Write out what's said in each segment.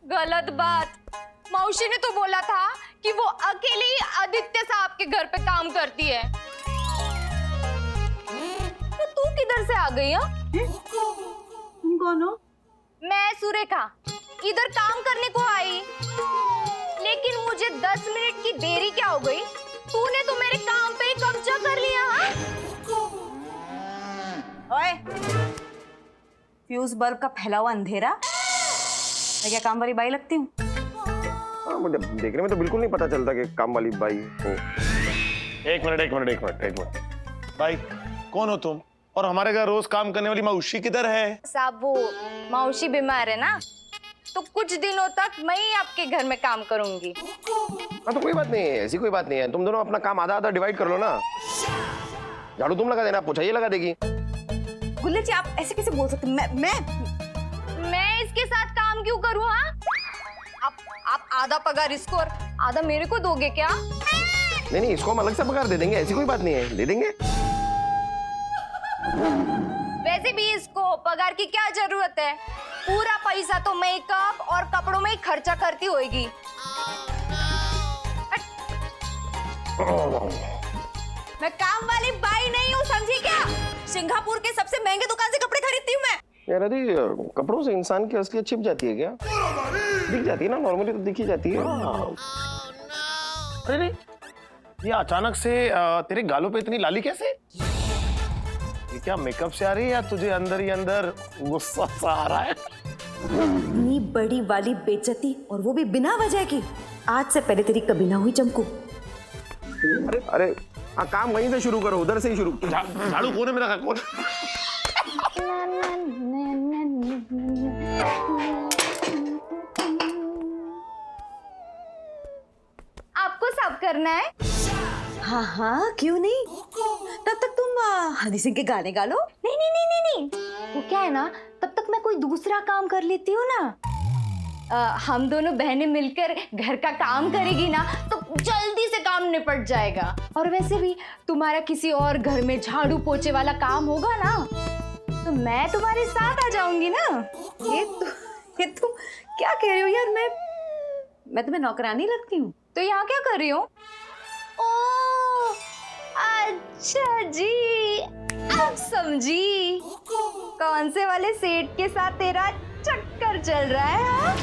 गलत बात। मौसी ने तो बोला था कि वो अकेले ही आदित्य साहब के घर पे काम करती है। तो तू किधर से आ गई? तुम कौन हो? मैं सुरेखा, इधर काम करने को आई, लेकिन मुझे 10 मिनट की देरी क्या हो गई? तूने तो मेरे काम पे ही कब्जा कर लिया। ओए, फ्यूज बल्ब का फैला हुआ अंधेरा, मैं क्या काम वाली बाई लगती हूँ? मुझे देखने में तो बिल्कुल नहीं पता चलता कि काम वाली बाई हो। एक मिनट भाई, कौन हो तुम? और हमारे घर रोज काम करने वाली मौसी किधर है? साहब वो मौसी बीमार है ना, तो कुछ दिनों तक मैं ही आपके घर में काम करूंगी। हाँ तो कोई बात नहीं है, ऐसी कोई बात नहीं है। तुम दोनों अपना काम आधा आधा डिवाइड कर लो ना। झाड़ू तुम लगा देना, पोछा ये लगा देगी। गुल्ले जी, आप ऐसे कैसे बोल सकते? मैं इसके साथ काम क्यों करूँ? हाँ, आप आधा पगार इसको और आधा मेरे को दोगे क्या? नहीं, इसको हम अलग से पगार दे देंगे, ऐसी कोई बात नहीं है, दे देंगे। वैसे भी इसको पगार की क्या जरूरत है? पूरा पैसा तो मेकअप और कपड़ों में ही खर्चा करती होगी। मैं काम वाली बाई नहीं हूँ, समझी क्या? सिंगापुर के सबसे महंगे दुकान से कपड़े खरीदती हूँ मैं। यार अरे कपड़ों से इंसान की असलियत छिप जाती है क्या? दिख जाती है ना, नॉर्मली तो दिख ही जाती है। अरे ये अचानक से तेरे गालों पे इतनी लाली कैसे? ये क्या मेकअप से आ रही है या तुझे अंदर ही अंदर गुस्सा सा आ रहा है? इतनी बड़ी वाली बेइज्जती, और वो भी बिना वजह की। आज से पहले तेरी कभी ना हुई चमकू। अरे हाँ, काम वहीं से शुरू करो, उधर से ही शुरू। झाड़ू कोने में रखा, कौन? आपको साफ करना है? हाँ, क्यों नहीं? तब तक तुम हनी सिंह के गाने गा लो। नहीं, वो क्या है ना, तब तक मैं कोई दूसरा काम कर लेती हूँ ना। हम दोनों बहनें मिलकर घर का काम करेगी ना, तो जल्दी से काम निपट जाएगा। और वैसे भी तुम्हारा किसी और घर में झाड़ू पोछे वाला काम होगा ना, तो मैं तुम्हारे साथ आ जाऊंगी ना। ये तुम क्या कह रही हो यार? मैं तुम्हें नौकरानी लगती हूँ? तो यहाँ क्या कर रही हो? ओह, अच्छा जी, अब समझी। कौन से वाले सेठ के साथ तेरा चक्कर चल रहा है? हाँ?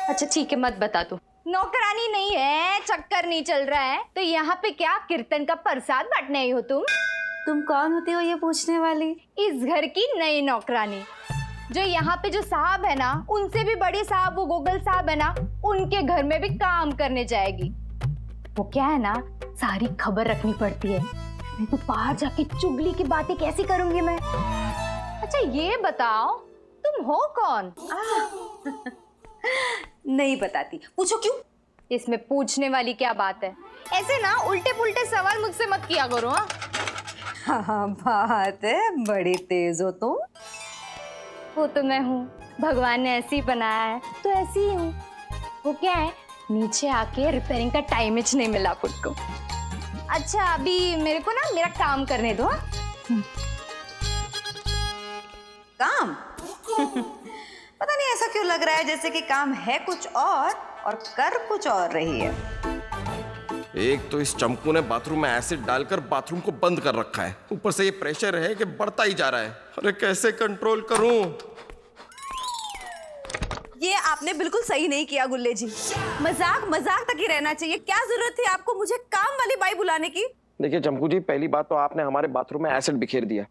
अच्छा ठीक है, मत बता तू। नौकरानी नहीं है, चक्कर नहीं चल रहा है, तो यहाँ पे क्या कीर्तन का प्रसाद बांटने आई हो तुम? तुम कौन होती हो ये पूछने वाली? इस घर की नई नौकरानी, जो यहाँ पे जो साहब है ना, उनसे भी बड़े साहब वो गोगल साहब है ना, उनके घर में भी काम करने जाएगी। वो क्या है ना, सारी खबर रखनी पड़ती है, नहीं तो बाहर जाके चुगली की बातें कैसी करूंगी मैं? अच्छा ये बताओ, तुम हो कौन? नहीं बताती। पूछो क्यों? इसमें पूछने वाली क्या बात है? ऐसे ना उल्टे पुल्टे सवाल मुझसे मत किया करो। हाँ, बात है, बड़ी तेज हो तुम। वो तो मैं हूँ, भगवान ने ऐसी बनाया है तो ऐसी ही हूँ। वो क्या है, नीचे आके रिपेयरिंग का टाइम ही नहीं मिला खुद को। अच्छा अभी मेरे को ना मेरा काम करने दो। काम? पता नहीं ऐसा क्यों लग रहा है जैसे कि काम है कुछ और कर कुछ और रही है। एक तो इस चंपू ने बाथरूम में एसिड डालकर बाथरूम को बंद कर रखा है, ऊपर से ये प्रेशर है कि बढ़ता ही जा रहा है। अरे कैसे कंट्रोल करूं? ये आपने बिल्कुल सही नहीं किया गुल्ले जी। मजाक तक ही रहना चाहिए। क्या जरूरत थी आपको मुझे काम वाली बाई बुलाने की? देखिए चंपू जी, पहली बात तो आपने हमारे बाथरूम में एसिड बिखेर दिया।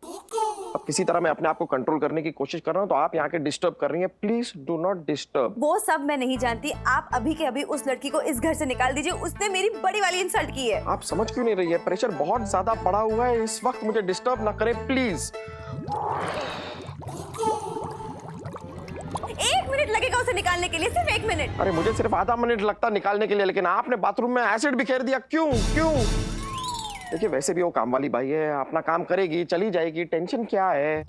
अब किसी तरह मैं अपने आप को कंट्रोल करने की कोशिश कर रहा हूँ, तो आप यहाँ के डिस्टर्ब कर रही हैं। Please do not disturb. वो सब मैं नहीं जानती। आप अभी के अभी उस लड़की को इस घर से निकाल दीजिए। उसने मेरी बड़ी वाली इंसल्ट की है। आप समझ क्यों नहीं रही है? प्रेशर बहुत ज्यादा पड़ा हुआ है इस वक्त, मुझे डिस्टर्ब ना करें प्लीज। 1 मिनट लगेगा उसे निकालने के लिए, सिर्फ 1 मिनट। अरे मुझे सिर्फ आधा मिनट लगता निकालने के लिए, लेकिन आपने बाथरूम में एसिड बिखेर दिया। क्यों? देखिए वैसे भी वो काम वाली भाई है, अपना काम करेगी, चली जाएगी, टेंशन क्या है?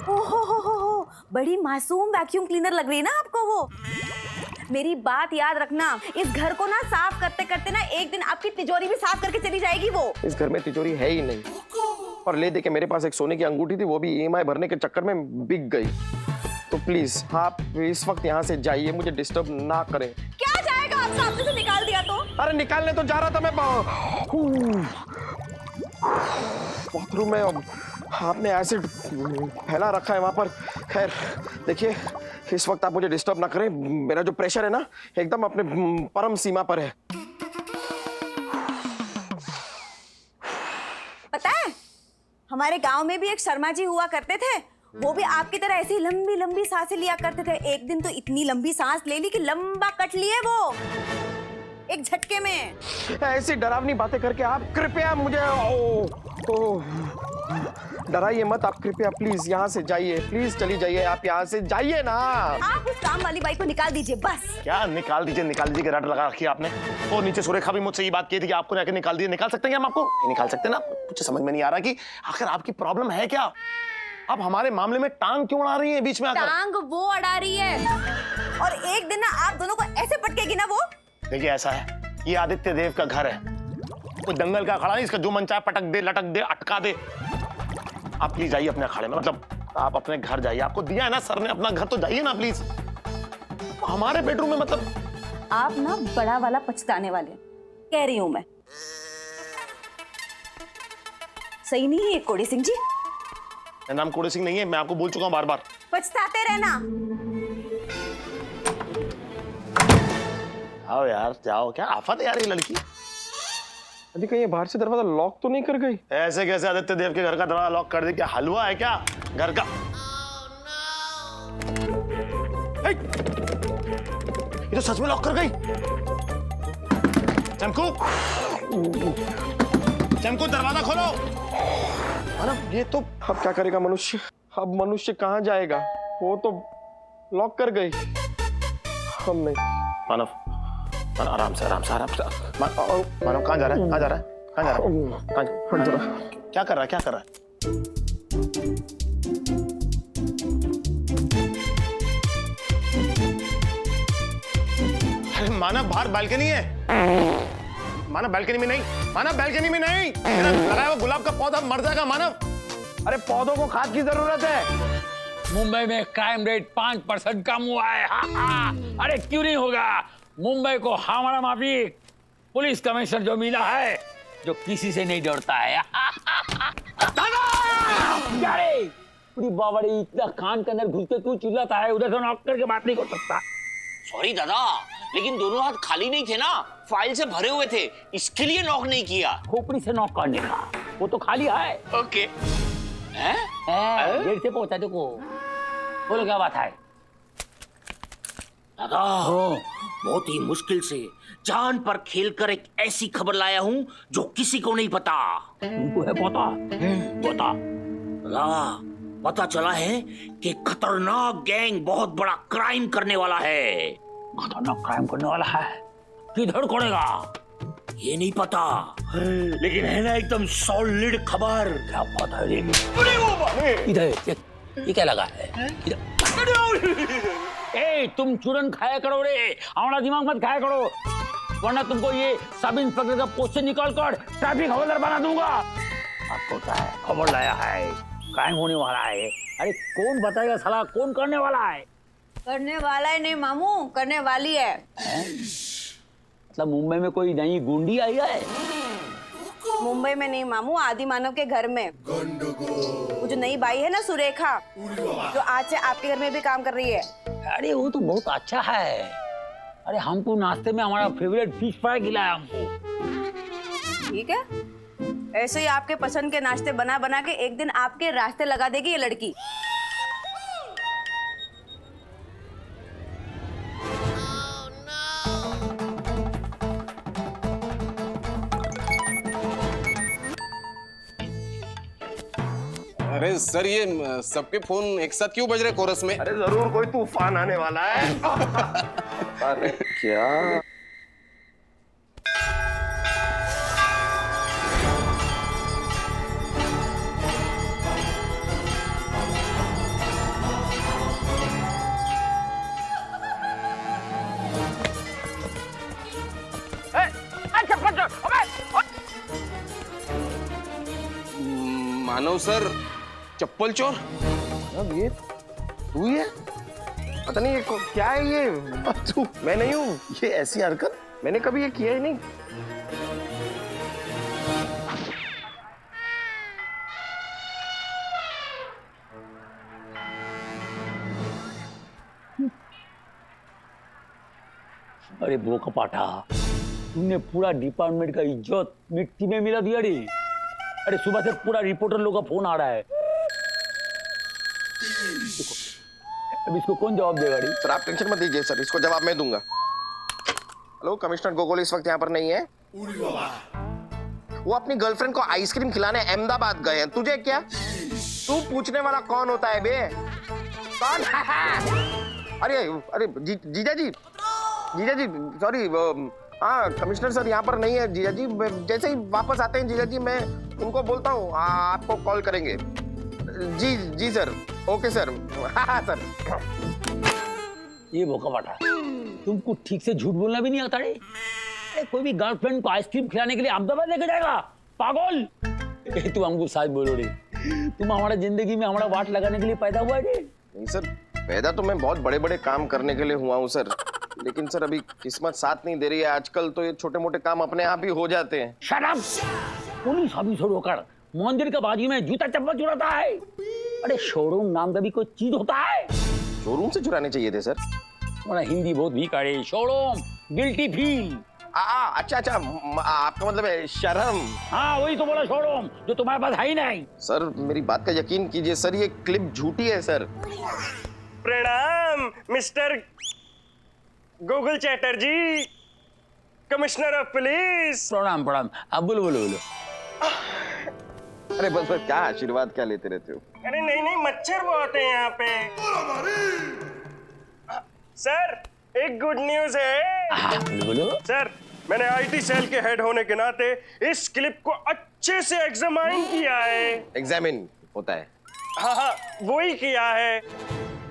ओहो, बड़ी मासूम वैक्यूम क्लीनर लग रही है ना आपको वो। मेरी बात याद रखना, इस घर को ना साफ करते करते ना एक दिन आपकी तिजोरी भी साफ करके चली जाएगी वो। इस घर में तिजोरी है ही नहीं। और ले दे के मेरे पास एक सोने की अंगूठी थी, वो भी EMI भरने के चक्कर में बिक गई। तो प्लीज आप इस वक्त यहाँ से जाइए, मुझे डिस्टर्ब ना करें। क्या जाएगा, आप सामने से निकाल दिया तो? अरे निकालने तो जा रहा था मैं बाथरूम में। आपने एसिड फैला रखा है वहां पर। खैर देखिए, इस वक्त आप मुझे डिस्टर्ब ना करें, मेरा जो प्रेशर है ना एकदम अपने परम सीमा पर है। पता है, हमारे गांव में भी एक शर्मा जी हुआ करते थे। वो भी आपकी तरह ऐसी लंबी लंबी सांसें लिया करते थे। एक दिन तो इतनी लंबी सांस ले ली कि लंबा कट लिए वो एक झटके में। ऐसी डरावनी बातें करके आप कृपया मुझे डराइए मत। आप कृपया प्लीज यहाँ से जाइए, प्लीज चली जाइए, आप यहाँ से जाइए ना। आप उस काम वाली बाई को निकाल दीजिए बस। क्या निकाल दीजिए रट लगा रखी है आपने। वो नीचे सुरेखा भी मुझसे ये बात की थी कि आपको जाके निकाल दीजिए। निकाल सकते हैं हम आपको? नहीं निकाल सकते ना। मुझे समझ में नहीं आ रहा कि आखिर आपकी प्रॉब्लम है क्या। आप हमारे मामले में टांग क्यों अड़ा रही है बीच में आकर? टांग वो अड़ा रही है, और एक दिन ना आप दोनों को ऐसे पटकेगी ना वो। देखिए ऐसा है, ये आदित्य देव का घर है, कोई दंगल का अखाड़ा नहीं। इसका जो मन चाहे पटक दे, लटक दे, अटका दे। आप प्लीज जाइए अपने अखाड़े में, मतलब आप अपने घर जाइए। आपको दिया है ना सर ने अपना घर, तो जाइए ना प्लीज। हमारे बेडरूम में मतलब आप ना बड़ा वाला पछताने वाले कह रही हूं मैं। सही नहीं है कोड़ी सिंह जी? मेरा नाम कोड़ी सिंह नहीं है, मैं आपको बोल चुका हूं बार बार। पछताते रहना। आओ यार जाओ, क्या आफत है यार ये लड़की। अजी कहीं ये बाहर से दरवाजा लॉक तो नहीं कर गई? ऐसे कैसे आदित्य देव के घर का दरवाजा लॉक कर दे? क्या हलवा है क्या घर का? ये तो सच में लॉक कर गई। चमकू, चमकू दरवाजा खोलो। अरे ये तो अब क्या करेगा मनुष्य? अब मनुष्य कहाँ जाएगा? वो तो लॉक कर गई। हम नहीं। मानव, आराम से मानव कहाँ जा रहा है? कहाँ जा रहा है? कहाँ जा रहा है? क्या कर रहा है? क्या कर रहा है? अरे मानव बाहर बालकनी है। मानव बालकनी में नहीं, मानव बालकनी में नहीं। लगाया हुआ गुलाब का पौधा मर जाएगा मानव। अरे पौधों को खाद की जरूरत है। मुंबई में क्राइम रेट 5% कम हुआ है। अरे क्यों नहीं होगा? मुंबई को हमारा माफिक पुलिस कमिश्नर जो मिला है, जो किसी से नहीं डरता है। क्या रे? पूरी बावड़ी इतना कान के अंदर घुस के क्यों चिल्लाता है? उधर से नॉक करके बात नहीं कर सकता। सॉरी दादा, लेकिन दोनों हाथ खाली नहीं थे ना, फाइल से भरे हुए थे, इसके लिए नॉक नहीं किया। खोपड़ी से नॉक करने का, वो तो खाली है। ओके। देर से पहुंचा देखो। बोलो क्या बात है? दादा, बहुत ही मुश्किल से जान पर खेलकर एक ऐसी खबर लाया हूं जो किसी को नहीं पता। तुमको है पता? बता दादा, पता चला है कि खतरनाक गैंग बहुत बड़ा क्राइम करने वाला है। खतरनाक क्राइम करने वाला है? किधर करेगा ये नहीं पता, लेकिन है ना एकदम सॉलिड खबर। क्या बात है? इधर ये क्या लगा है? ए, तुम चूरन खाया करो रे, हमारा दिमाग मत खाया करो, वरना तुमको ये सब इंस्पेक्टर का पोस्ट से निकाल कर ट्रैफिक हवलदार बना दूंगा। आपको क्या है? खबर लाया है, क्राइम होने वाला है। अरे कौन बताएगा साला, कौन करने वाला है? करने वाला है नहीं मामू, करने वाली है। मतलब मुंबई में कोई नई गुंडी आई है? मुंबई में नहीं मामू, आदि मानव के घर में। वो जो नई बाई है ना सुरेखा, जो आज से आपके घर में भी काम कर रही है। अरे वो तो बहुत अच्छा है। अरे हमको नाश्ते में हमारा फेवरेट फिश फ्राई खिलाया हमको। ठीक है, ऐसे ही आपके पसंद के नाश्ते बना बना के एक दिन आपके रास्ते लगा देगी ये लड़की। अरे सर, ये सबके फोन एक साथ क्यों बज रहे कोरस में? अरे जरूर कोई तूफान आने वाला है। अरे क्या? मानव सर, चप्पल चोर? अब ये तू ही है? पता नहीं ये क्या है ये? तू? मैं नहीं हूँ। ये ऐसी हरकत मैंने कभी ये किया ही नहीं। अरे वो कपाटा, तुमने पूरा डिपार्टमेंट का इज्जत मिट्टी में मिला दिया रे। अरे सुबह से पूरा रिपोर्टर लोग का फोन आ रहा है। अब इसको कौन जवाब देगा रे? सर आप टेंशन मत लीजिए सर, इसको जवाब मैं दूंगा। हेलो, कमिश्नर गोगोल इस वक्त यहाँ पर नहीं है। वो अपनी गर्लफ्रेंड को आइसक्रीम खिलाने अहमदाबाद गए हैं। तुझे क्या? तू पूछने वाला कौन होता है बे? कौन? अरे अरे जीजा जी सॉरी, हाँ कमिश्नर सर यहाँ पर नहीं है जीजा जी। जैसे ही वापस आते हैं जीजा जी मैं उनको बोलता हूँ आपको कॉल करेंगे। जी सर, ओके सर। हाँ सर। ये बोका बाटा, तुमको ठीक से झूठ बोलना भी नहीं आता रे। कोई भी गर्लफ्रेंड को आइसक्रीम खिलाने के लिए अहमदाबाद लेके जाएगा? पागल। तू हमको सच बोलो रे, तुम हमारा जिंदगी में हमारा वाट लगाने के लिए पैदा हुआ है? नहीं सर, पैदा तो मैं बहुत बड़े बड़े काम करने के लिए हुआ हूँ सर, लेकिन सर अभी किस्मत साथ नहीं दे रही है। आजकल तो ये छोटे मोटे काम अपने आप ही हो जाते हैं। Shut up! पुलिस ऑफिसर होकर मंदिर का बाजी में जूता चप्पल चुराता है। अरे शोरूम नाम का भी कोई चीज होता है? शोरूम से चुराने चाहिए थे सर। तुम्हारा हिंदी बहुत वीक है। Showroom, guilty feel. अच्छा आपका मतलब है शर्म। हाँ वही तो बोला, शोरूम जो तुम्हारे पास है ही नहीं। सर मेरी बात का यकीन कीजिए सर, ये क्लिप झूठी है सर। प्रणाम mister Google Chatterjee, commissioner of police. प्रणाम प्रणाम। अब बोलो। अरे बस क्या आशीर्वाद क्या लेते रहते हो? अरे नहीं मच्छर बहुत है यहाँ पे। सर एक गुड न्यूज है। बोलो। सर मैंने आईटी सेल के हेड होने के नाते इस क्लिप को अच्छे से एग्जामाइन किया है। एग्जामिन होता है? हाँ वही किया है।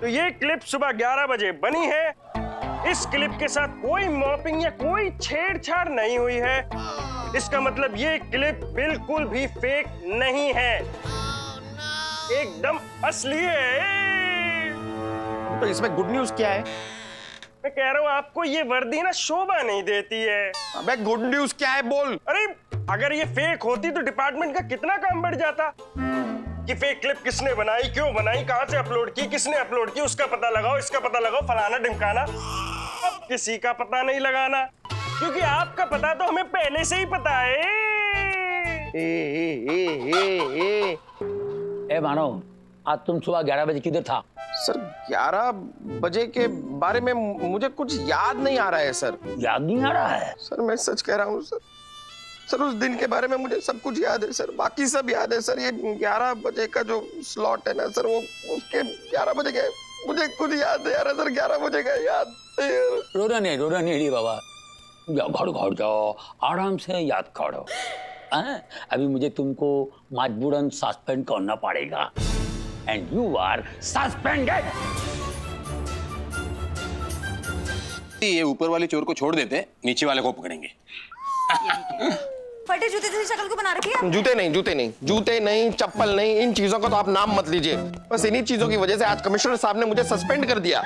तो ये क्लिप सुबह 11 बजे बनी है। इस क्लिप के साथ कोई मॉपिंग या कोई छेड़छाड़ नहीं हुई है। इसका मतलब ये क्लिप बिल्कुल भी फेक नहीं है, एकदम असली है। तो इसमें गुड न्यूज क्या है? मैं कह रहा हूँ आपको ये वर्दी ना शोभा नहीं देती है। अबे गुड न्यूज क्या है बोल। अरे अगर ये फेक होती तो डिपार्टमेंट का कितना काम बढ़ जाता। कि फेक क्लिप किसने बनाई, क्यों बनाई, कहां से अपलोड की, किसने अपलोड की, उसका पता लगाओ, इसका पता लगाओ, फलाना ढिमकाना। अब किसी का पता नहीं लगाना, क्योंकि आपका पता तो हमें पहले से ही पता है। ए मानो, आज तुम सुबह 11 बजे किधर था? सर 11 बजे के बारे में मुझे कुछ याद नहीं आ रहा है सर। याद नहीं आ रहा है? सर मैं सच कह रहा हूँ सर उस दिन के बारे में मुझे सब कुछ याद है सर, बाकी सब याद है सर। ये 11 बजे का जो स्लॉट है ना सर, वो उसके 11 बजे गए मुझे कुछ याद नहीं आ रहा सर। 11 बजे गए याद। रोना नहीं रे बाबा, घर जाओ, आराम से याद करो। अभी मुझे तुमको मजबूरन सस्पेंड करना पड़ेगा, एंड यू आर सस्पेंडेड। ये ऊपर वाले चोर को छोड़ देते, नीचे वाले को पकड़ेंगे। फटे जूते जैसी शक्ल को बना रखी है। जूते नहीं, चप्पल नहीं, इन चीजों का तो आप नाम मत लीजिए। बस इन्हीं चीजों की वजह से आज कमिश्नर साहब ने मुझे सस्पेंड कर दिया।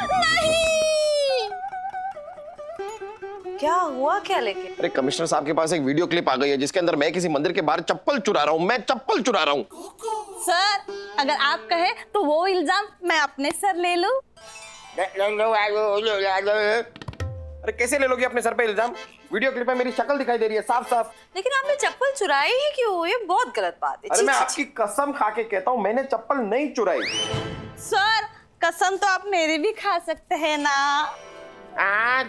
क्या हुआ क्या लेकिन? अरे कमिश्नर साहब के पास एक वीडियो क्लिप आ गई है जिसके अंदर मैं किसी मंदिर के बाहर चप्पल चुरा रहा हूँ। मैं चप्पल चुरा रहा हूँ। सर अगर आप कहे तो वो इल्जाम मैं अपने सर ले लूं। अरे कैसे ले लोगे अपने सर पे इल्जाम? वीडियो क्लिप में मेरी शक्ल दिखाई दे रही है साफ साफ। लेकिन आपने चप्पल चुराई ही क्यों? ये बहुत गलत बात है। अरे मैं आपकी कसम खा के कहता हूँ मैंने चप्पल नहीं चुराई। सर कसम तो आप मेरी भी खा सकते हैं ना।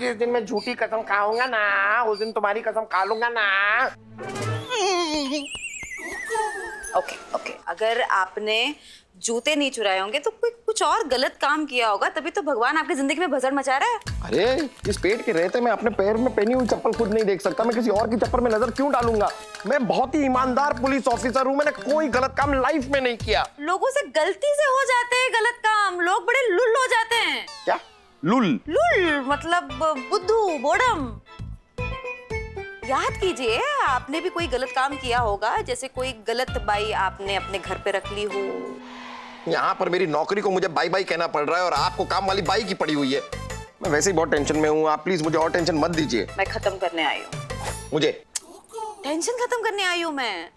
जिस दिन मैं झूठी कसम खाऊंगा ना, उस दिन तुम्हारी कसम खा लूंगा ना। ओके अगर आपने जूते नहीं चुराए होंगे तो कोई कुछ और गलत काम किया होगा, तभी तो भगवान आपकी जिंदगी में भसड़ मचा रहा है। अरे इस पेट के रहते मैं अपने पैर में पहनी हुई चप्पल खुद नहीं देख सकता, मैं किसी और की चप्पल में नजर क्यों डालूंगा? मैं बहुत ही ईमानदार पुलिस ऑफिसर हूँ, मैंने कोई गलत काम लाइफ में नहीं किया। लोगों से गलती से हो जाते हैं गलत काम, लोग बड़े लुल हो जाते हैं। क्या लुल? मतलब बुद्धू, बोडम। याद कीजिए आपने भी कोई गलत काम किया होगा, जैसे कोई गलत बाई आपने अपने घर पे रख ली हो, यहाँ पर मेरी नौकरी को मुझे बाई बाई कहना पड़ रहा है और आपको काम वाली बाई की पड़ी हुई है। मैं वैसे ही बहुत टेंशन में हूँ, आप प्लीज मुझे और टेंशन मत दीजिए। मैं खत्म करने आई हूँ। मुझे टेंशन खत्म करने आई हूँ मैं।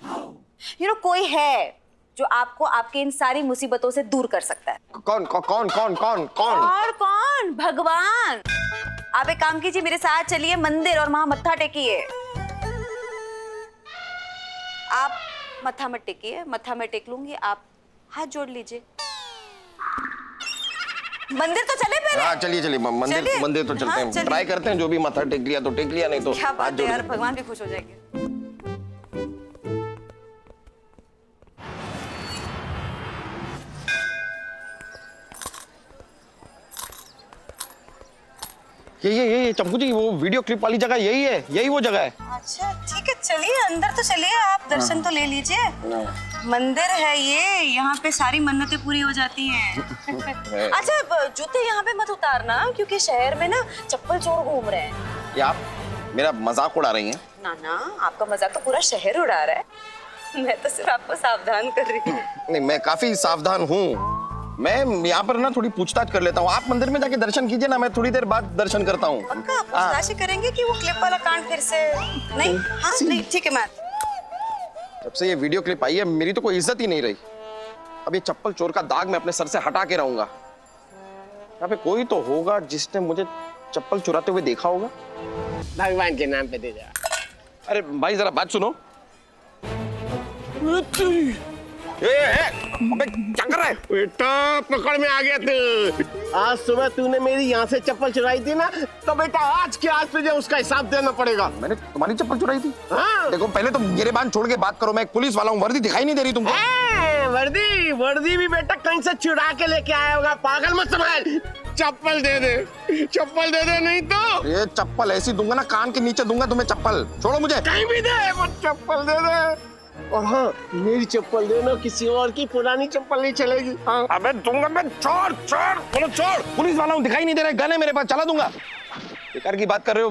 कोई है जो आपको आपके इन सारी मुसीबतों से दूर कर सकता है। कौन कौन कौन कौन कौन कौन? और कौन? भगवान। आप एक काम कीजिए, मेरे साथ चलिए मंदिर और वहां मत्था टेकिए। आप मत्था मत टेकिए, मत्था मैं टेक लूंगी, आप हाथ जोड़ लीजिए। मंदिर तो चले पहले। हाँ चलिए चलिए, मंदिर मंदिर तो चलते हैं, ट्राई करते हैं। जो भी माथा टेक लिया तो टेक लिया, नहीं तो क्या हाथ बात है जोड़ यार, लें। भगवान भी खुश हो जाएंगे। ये चंपू जी, वो वीडियो क्लिप वाली जगह यही है, यही वो जगह है। अच्छा ठीक है, चलिए अंदर तो चलिए, आप दर्शन तो ले लीजिए। मंदिर है ये, यहाँ पे सारी मन्नतें पूरी हो जाती हैं। अच्छा जूते यहाँ पे मत उतारना, क्योंकि शहर में ना चप्पल चोर घूम रहे हैं। ये आप मेरा मजाक उड़ा रही हैं? ना ना, आपका मजाक तो पूरा शहर उड़ा रहा है। मैं तो सिर्फ आपको सावधान कर रही हूँ। नहीं, मैं काफी सावधान हूँ। मैं यहाँ पर ना थोड़ी पूछताछ कर लेता हूँ। आप मंदिर में जाके दर्शन कीजिए ना, मैं थोड़ी देर बाद दर्शन करता हूँ। पक्का पूछताछ करेंगे कि वो क्लिप वाला कांड फिर से नहीं? हाँ नहीं, ठीक है। मैं जब से ये वीडियो क्लिप आई है, मेरी तो कोई इज्जत ही नहीं रही। अब ये चप्पल चोर का दाग मैं अपने सर से हटा के रहूंगा। यहाँ पे कोई तो होगा जिसने मुझे चप्पल चुराते हुए देखा होगा। भगवान के नाम पे दे दे। अरे भाई जरा बात सुनो। अबे क्या कर रहा है? बेटा पकड़ में आ गया तू। आज सुबह तूने मेरी यहाँ से चप्पल चुराई थी ना, तो बेटा आज के आज तुझे उसका हिसाब देना पड़ेगा। मैंने तुम्हारी चप्पल चुराई थी? हाँ। देखो पहले तो गिरेबान छोड़ के बात करो। मैं एक पुलिस वाला हूँ, वर्दी दिखाई नहीं दे रही तुमको? वर्दी भी बेटा कहीं से चुरा के लेके आया होगा, पागल मत समझ। चप्पल दे दे, चप्पल दे दे, नहीं तो ये चप्पल ऐसी दूंगा ना, कान के नीचे दूंगा तुम्हें चप्पल। छोड़ो मुझे। कहीं भी दे, वो चप्पल दे दे। और हाँ, मेरी चप्पल देना, किसी और की पुरानी चप्पल नहीं चलेगी। हाँ। अबे दूंगा मैं। छोड़ छोड़, बोलो छोड़। पुलिस वाला हूँ, दिखाई नहीं दे रहा है, गन है मेरे पास, चला दूंगा। बेकार की बात कर रहे हो।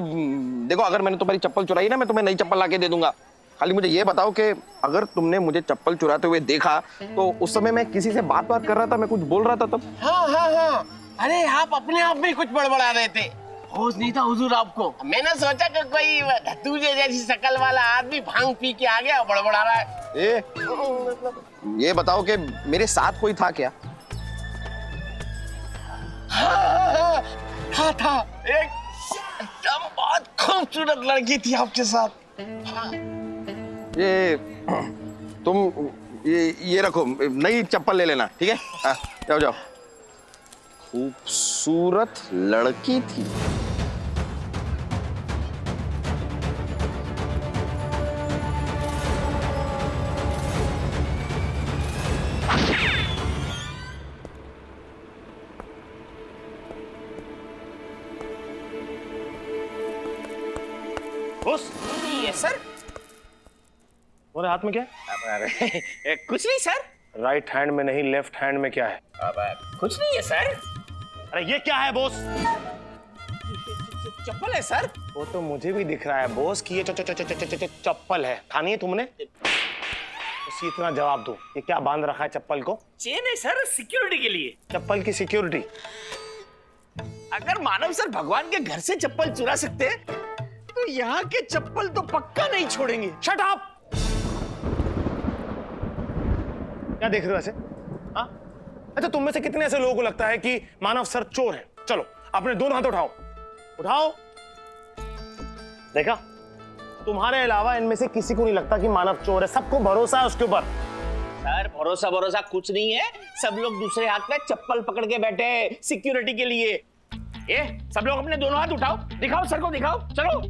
देखो अगर मैंने तुम्हारी चप्पल चुराई ना, मैं तुम्हें नई चप्पल लाके दे दूंगा। खाली मुझे ये बताओ कि अगर तुमने मुझे चप्पल चुराते हुए देखा तो उस समय मैं किसी से बात कर रहा था, मैं कुछ बोल रहा था तब? हाँ हाँ हाँ, अरे आप अपने आप में कुछ बड़बड़ा रहे थे। होश नहीं था हुजूर आपको। मैंने सोचा कि कोई तुझे जैसी शक्ल वाला आदमी भांग पी के आ गया और बड़बड़ा रहा है। ये बताओ कि मेरे साथ कोई था क्या? हाँ था, एक एकदम बहुत खूबसूरत लड़की थी आपके साथ। ये तुम ये रखो, नई चप्पल ले लेना, ठीक है? हाँ, जाओ जाओ। खूबसूरत लड़की थी। बॉस, ये सर। तुम्हारे हाथ में क्या है? अरे कुछ नहीं सर। राइट हैंड में नहीं, लेफ्ट हैंड में क्या है? कुछ नहीं है सर। अरे ये क्या है बॉस? चप्पल है सर। वो तो मुझे भी दिख रहा है बॉस कि ये चप्पल है। खानी है तुमने? बस इतना जवाब दो, ये क्या बांध रखा है चप्पल को? चेन है सर, सिक्योरिटी के लिए। चप्पल की सिक्योरिटी? अगर मानव सर भगवान के घर से चप्पल चुरा सकते तो यहाँ के चप्पल तो पक्का नहीं छोड़ेंगे। Shut up! क्या देख रहे हो ऐसे? हाँ? अच्छा, तुम में से कितने ऐसे लोगों को लगता है कि मानव सर चोर है? चलो अपने दोनों हाथ उठाओ, उठाओ। देखा, तुम्हारे अलावा इनमें से किसी को नहीं लगता कि मानव चोर है। सबको भरोसा है उसके ऊपर। सर भरोसा कुछ नहीं है। सब लोग दूसरे हाथ में चप्पल पकड़ के बैठे हैं सिक्योरिटी के लिए। ये सब लोग अपने दोनों हाथ उठाओ, दिखाओ सर को, दिखाओ। चलो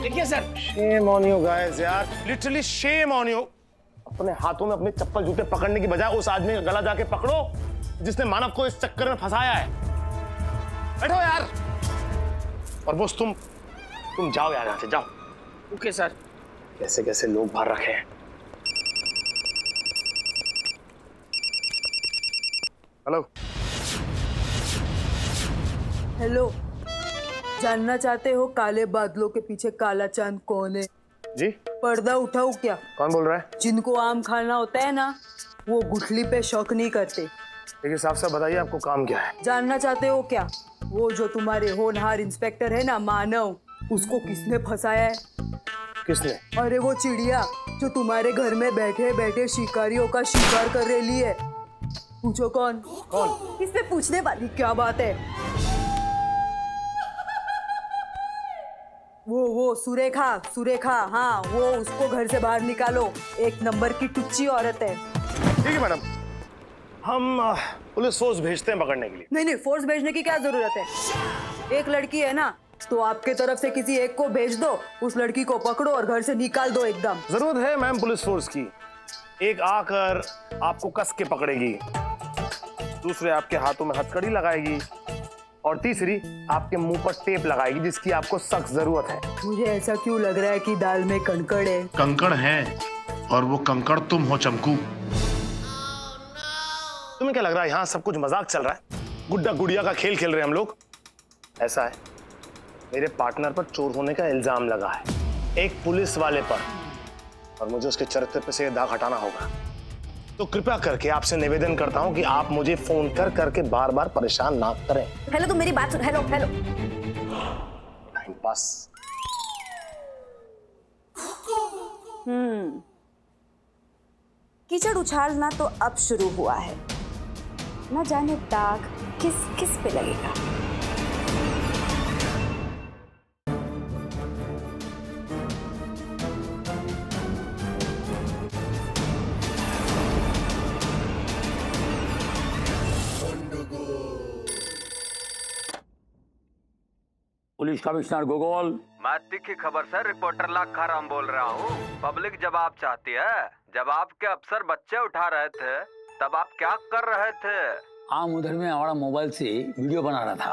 देखिए sir. Shame on you guys यार, लिटरली शेम ऑन यू। अपने हाथों में अपने चप्पल जूते पकड़ने की बजाय उस आदमी का गला जाके पकड़ो जिसने मानव को इस चक्कर में फंसाया है। बैठो यार। और बॉस तुम जाओ यार, यहाँ से जाओ। Okay sir. कैसे कैसे लोग भर रखे हैं। Hello hello. जानना चाहते हो काले बादलों के पीछे काला चांद कौन है? जी पर्दा उठाऊं क्या? कौन बोल रहा है? जिनको आम खाना होता है ना, वो गुठली पे शक नहीं करते। देखिए साहब साहब बताइए आपको काम क्या है? जानना चाहते हो क्या? वो जो तुम्हारे होनहार इंस्पेक्टर है ना मानव, उसको किसने फंसाया है? किसने? अरे वो चिड़िया जो तुम्हारे घर में बैठे बैठे शिकारियों का शिकार कर रही है। पूछो कौन? कौन? इसमें पूछने वाली क्या बात है? वो सुरेखा सुरेखा, हाँ वो, उसको घर से बाहर निकालो। एक नंबर की टुच्ची औरत है। ठीक है मैडम, हम पुलिस फोर्स भेजते हैं पकड़ने के लिए। नहीं नहीं, फोर्स भेजने की क्या जरूरत है? एक लड़की है ना, तो आपके तरफ से किसी एक को भेज दो, उस लड़की को पकड़ो और घर से निकाल दो एकदम। जरूरत है मैम पुलिस फोर्स की। एक आकर आपको कस के पकड़ेगी, दूसरे आपके हाथों में हथकड़ी लगाएगी, और तीसरी आपके मुंह पर टेप लगाएगी जिसकी आपको सख्त जरूरत है। मुझे ऐसा क्यों लग रहा है कि दाल में कंकड़ है? कंकड़ है, और वो कंकड़ तुम हो चमकू। तुम्हें क्या लग रहा है यहाँ सब कुछ मजाक चल रहा है? गुड्डा गुड़िया का खेल खेल रहे हैं हम लोग? ऐसा है, मेरे पार्टनर पर चोर होने का इल्जाम लगा है, एक पुलिस वाले पर, और मुझे उसके चरित्र पर से दाग हटाना होगा। तो कृपया करके आपसे निवेदन करता हूं कि आप मुझे फोन कर करके बार बार परेशान ना करें। हेलो, तुम मेरी बात सुन। Hello hello. Time pass. कीचड़ उछालना तो अब शुरू हुआ है, न जाने दाग किस किस पे लगेगा। Police commissioner गोगोल। मैं तीखी खबर से रिपोर्टर लाखा राम बोल रहा हूँ। पब्लिक जवाब चाहती है। जब आपके अफसर बच्चे उठा रहे थे तब आप क्या कर रहे थे? हम उधर में हमारा मोबाइल से वीडियो बना रहा था।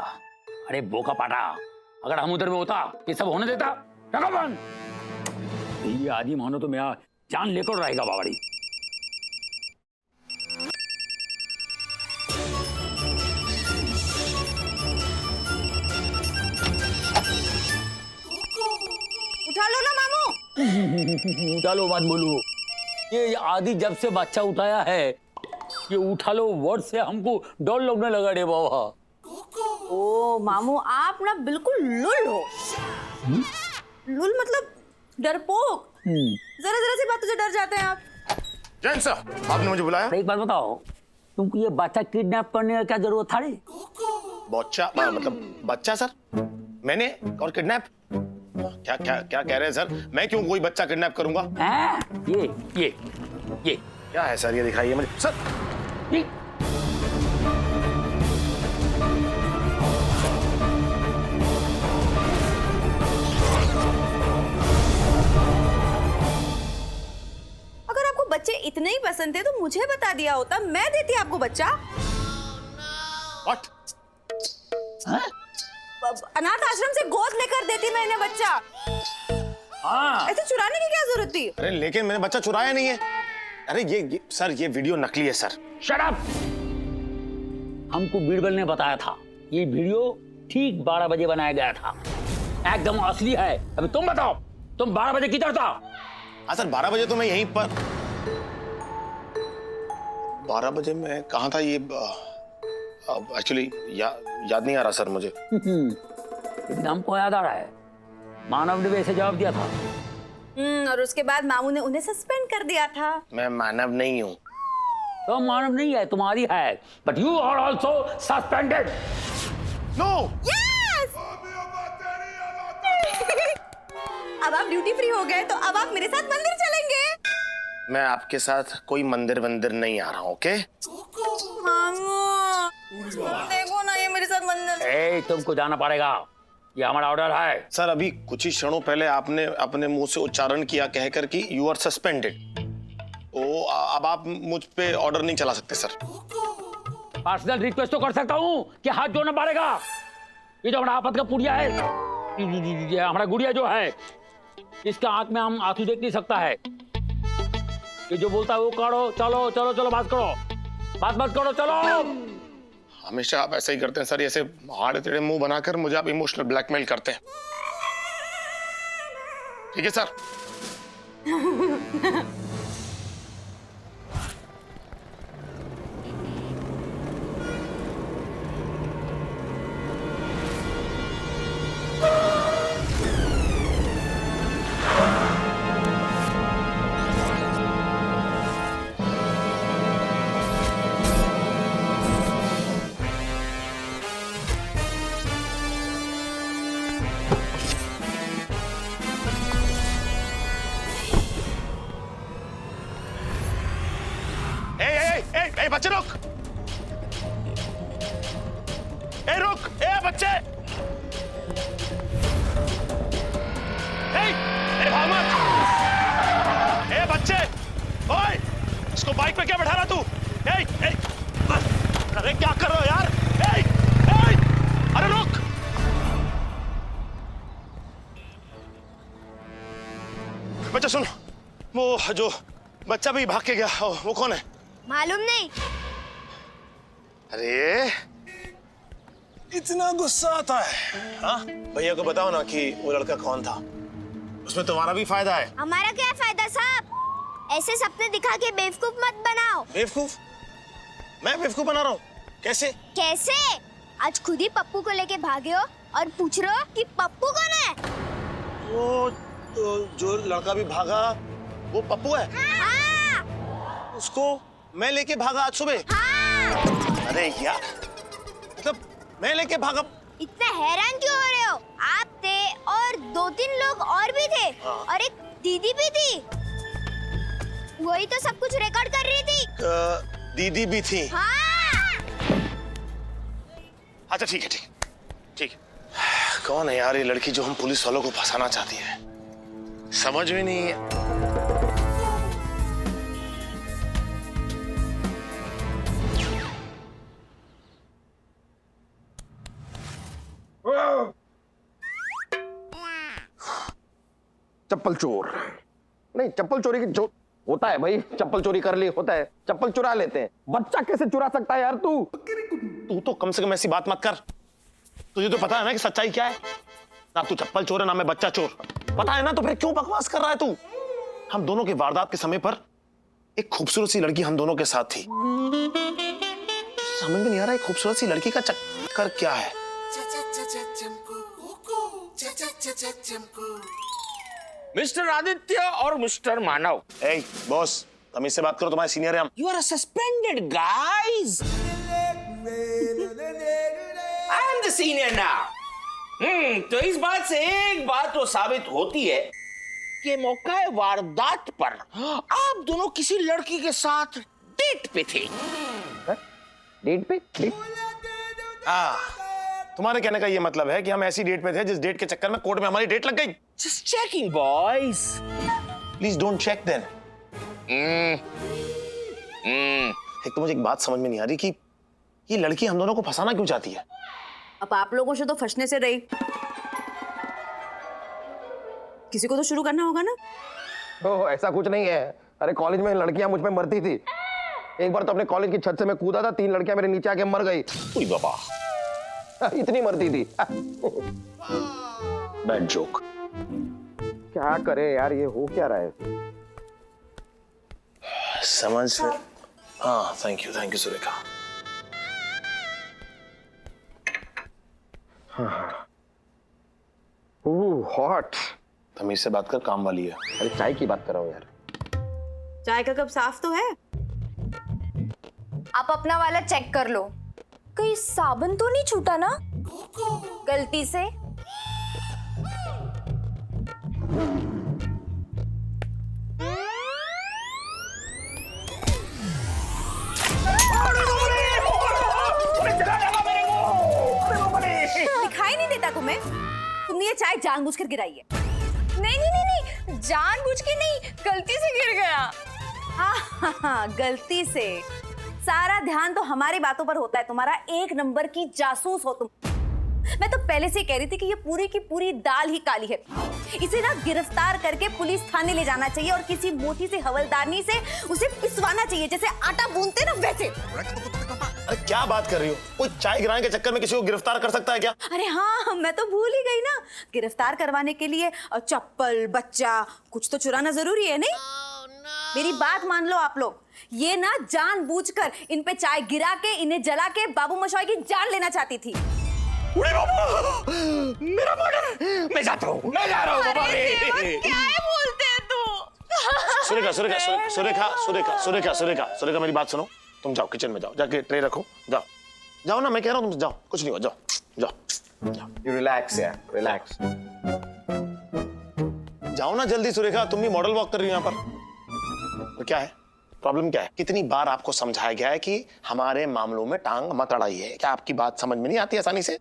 अरे बोका पाटा, अगर हम उधर में होता ये सब होने देता? ये आदि मानो तो मेरा जान लेकर रहेगा बावड़ी। उठा लो ना मामू। उठा लो मत बोलो। ये आदि जब से बच्चा उठाया है, ये उठा लो वर्ड से हमको डर लगने लगा रे बाबा। ओ मामू, आप ना बिल्कुल लुल हो। लुल मतलब डरपोक। जरा जरा सी बात तुझे डर जाते हैं आप। जैन सर, आपने मुझे बुलाया? एक बात बताओ, तुमको ये बच्चा किडनैप करने का क्या जरूरत था रे? बच्चा मतलब बच्चा सर? मैंने? और किडनैप? क्या क्या क्या कह रहे हैं सर? मैं क्यों कोई बच्चा किडनैप करूंगा? ये क्या है सर? ये दिखाइए मुझे सर। ये। अगर आपको बच्चे इतने ही पसंद थे तो मुझे बता दिया होता, मैं देती आपको बच्चा। What? अनाथ आश्रम से गोद लेकर देती मैं इन्हें बच्चा। हाँ। ऐसे चुराने की क्या जरूरत थी? अरे लेकिन मैंने बच्चा चुराया नहीं है। अरे ये सर, ये वीडियो नकली है सर। Shut up! हमको बीरबल ने बताया था ये वीडियो ठीक 12 बजे बनाया गया था, एकदम असली है। अभी तुम बताओ, तुम 12 बजे किधर था? हाँ सर, 12 बजे तो मैं यहीं पर। 12 बजे मैं कहाँ था ये एक्चुअली याद नहीं आ रहा सर मुझे। लेकिन हमको याद आ रहा है, मानव ने वैसे जवाब दिया था। और उसके बाद मामू ने उन्हें सस्पेंड कर दिया था। मैं मानव नहीं हूँ। तो मानव नहीं है, तुम्हारी है, but you are also suspended. No. Yes. अब आप ड्यूटी फ्री हो गए तो अब आप मेरे साथ मंदिर चलेंगे। मैं आपके साथ कोई मंदिर नहीं आ रहा हूँ, ओके? देखो ना, ये मेरे साथ मंदिर। तुमको जाना पड़ेगा, ये हमारा ऑर्डर है। सर अभी कुछ ही क्षणों पहले आपने अपने मुंह से उच्चारण किया कहकर कि यू आर सस्पेंडेड। तो अब आप मुझ पे ऑर्डर नहीं चला सकते सर। पर्सनल रिक्वेस्ट तो कर सकता हूँ कि हाथ जोड़ना पड़ेगा। ये जो हमारा आफत का पुड़िया है, ये हमारा गुड़िया जो है, इसका आंख में हम आंसू देख नहीं सकता है। ये जो बोलता है वो करो, चलो चलो चलो बात करो, बात करो, चलो। हमेशा आप ऐसा ही करते हैं सर, ऐसे आड़े टेढ़े मुंह बनाकर मुझे आप इमोशनल ब्लैकमेल करते हैं। ठीक है सर। ए बच्चे रुक, ए रुक, ए बच्चे, ए भाग मत, ए बच्चे, ओए, इसको बाइक पे क्या बैठा रहा तू? ए, अरे क्या कर रहे हो यार? अरे रुक। बच्चा सुन, वो जो बच्चा भी भाग के गया, वो कौन है? मालूम नहीं। अरे इतना गुस्सा आता है, हाँ? भैया को बताओ ना कि वो लड़का कौन था, उसमें तुम्हारा भी फायदा है। हमारा क्या फायदा साहब? ऐसे सपने दिखा के बेवकूफ मत बनाओ। बेवकूफ? मैं बेवकूफ बना रहा हूँ? कैसे? कैसे? आज खुद ही पप्पू को लेके भागे हो और पूछ रहे हो कि पप्पू कौन है? वो तो जो लड़का भी भागा वो पप्पू है? हाँ। उसको मैं लेके भागा आज सुबह? हाँ। अरे यार, मतलब मैं लेके भागा? इतना हैरान क्यों हो रहे हो? आप थे और 2-3 लोग और भी थे। हाँ। और एक दीदी भी थी, वही तो सब कुछ रिकॉर्ड कर रही थी। दीदी भी थी? हाँ। अच्छा ठीक है, ठीक। कौन है यार ये लड़की जो हम पुलिस वालों को फंसाना चाहती है? समझ में नहीं है। चप्पल चोर नहीं, चप्पल चोरी की जो होता है भाई, चप्पल चोरी कर ली होता है, चप्पल चुरा लेते हैं। बच्चा कैसे चुरा सकता है यार? तू तो कम से कम ऐसी बात मत कर। तुझे तो पता है ना कि सच्चाई क्या है? ना तू चप्पल चोर है ना मैं बच्चा चोर। पता है ना, तो फिर क्यों बकवास कर रहा है तू? हम दोनों की वारदात के समय पर एक खूबसूरत सी लड़की हम दोनों के साथ थी। समझ में नहीं आ रहा है खूबसूरत सी लड़की का चक्कर क्या है? मिस्टर आदित्य और मिस्टर मानव। ए बॉस, तमीज से बात करो, तुम्हारे सीनियर हैं हम। You are suspended, guys. I am the senior now. तो इस बात से एक बात तो साबित होती है कि मौका वारदात पर आप दोनों किसी लड़की के साथ डेट पे थे। डेट पे? तुम्हारे कहने का ये मतलब है कि हम ऐसी डेट पे थे जिस डेट के चक्कर में कोर्ट में हमारी डेट लग गई। Just checking, boys. Please don't check then. एक तो मुझे एक बात समझ में नहीं आ रही कि ये लड़की हम दोनों को फंसाना क्यों चाहती है? अब आप लोगों से तो फंसने से रही, किसी को तो शुरू करना होगा ना। ओह, ऐसा कुछ नहीं है। अरे कॉलेज में लड़कियां मुझ पे मरती थी। एक बार तो अपने कॉलेज की छत से मैं कूदा था, 3 लड़कियां मेरे नीचे आके मर गई। उई बाबा, इतनी मरती थी। Bad joke. क्या करे यार, ये हो क्या रहा है? समझ में? हाँ, थैंक यू सुरेखा। हॉट। तमीज से बात कर, काम वाली है। अरे चाय की बात कर रहा हूँ यार। चाय का कप साफ तो है? आप अपना वाला चेक कर लो, कहीं साबुन तो नहीं छूटा ना गलती से? दिखाई नहीं देता तुम्हें? तुमने ये चाय जानबूझकर गिराई है। नहीं, जानबूझ के नहीं, गलती से गिर गया। हाँ, गलती से। सारा ध्यान तो हमारी बातों पर होता है। तुम्हारा 1 नंबर की जासूस हो तुम। मैं तो पहले से कह रही थी कि ये पूरी की पूरी दाल ही काली है। इसे ना गिरफ्तार करके पुलिस थाने ले जाना चाहिए और किसी मोटी सी हवलदारनी से उसे पिसवाना चाहिए, जैसे आटा गूंथते ना वैसे। अरे क्या बात कर रही हो? कोई चाय गिराने के चक्कर में किसी को गिरफ्तार कर सकता है क्या? अरे हाँ, मैं तो भूल ही गई ना। गिरफ्तार करवाने के लिए चप्पल, बच्चा, कुछ तो चुराना जरूरी है, नहीं? मेरी बात मान लो आप लोग। ये ना जानबूझकर इन पे चाय गिरा के, इन्हें जला के बाबू मोशाय की जान लेना चाहती थी। उड़े बाबू, मेरा मर्डर! मैं जाता हूँ, मैं जा रहा हूँ बाबा रे। क्या है बोलते हैं तू? सुरेखा सुरेखा सुरेखा सुरेखा सुरेखा सुरेखा सुरेखा मेरी बात सुनो। तुम जाओ किचन में, जाओ जाके ट्रे रखो, जाओ जाओ ना, मैं कह रहा हूँ तुम जाओ, कुछ नहीं हो, जाओ जाओ जाओ। यू रिलैक्स यार, रिलैक्स। जाओ ना जल्दी सुरेखा, तुम भी मॉडल वॉक कर रही हो यहाँ पर। तो क्या है प्रॉब्लम, क्या है? कितनी बार आपको समझाया गया है कि हमारे मामलों में टांग मत अड़ाइए। क्या आपकी बात समझ में नहीं आती आसानी से?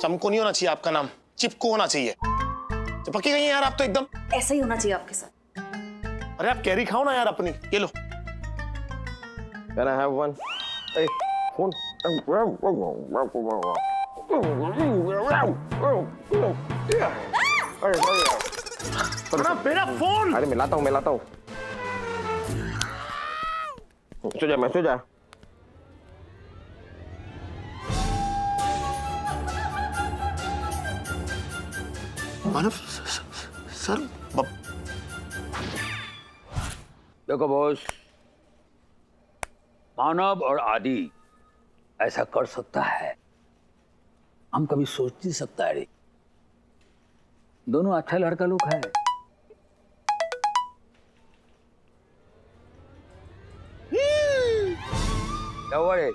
चमको नहीं होना चाहिए आपका नाम, चिपको होना चाहिए। चिपकी गई हैं यार आप तो एकदम। ऐसा ही होना चाहिए आपके साथ। अरे आप कैरी खाओ ना यार अपनी, ये लो। Can I have one? Hey, phone. मेरा फोन। अरे मिलाता हूँ। मैसेज आया। मानव सर, देखो बॉस, मानव और आदि ऐसा कर सकता है, हम कभी सोच नहीं सकता है रे। दोनों अच्छा लड़का लोग है। क्या हुआ रे?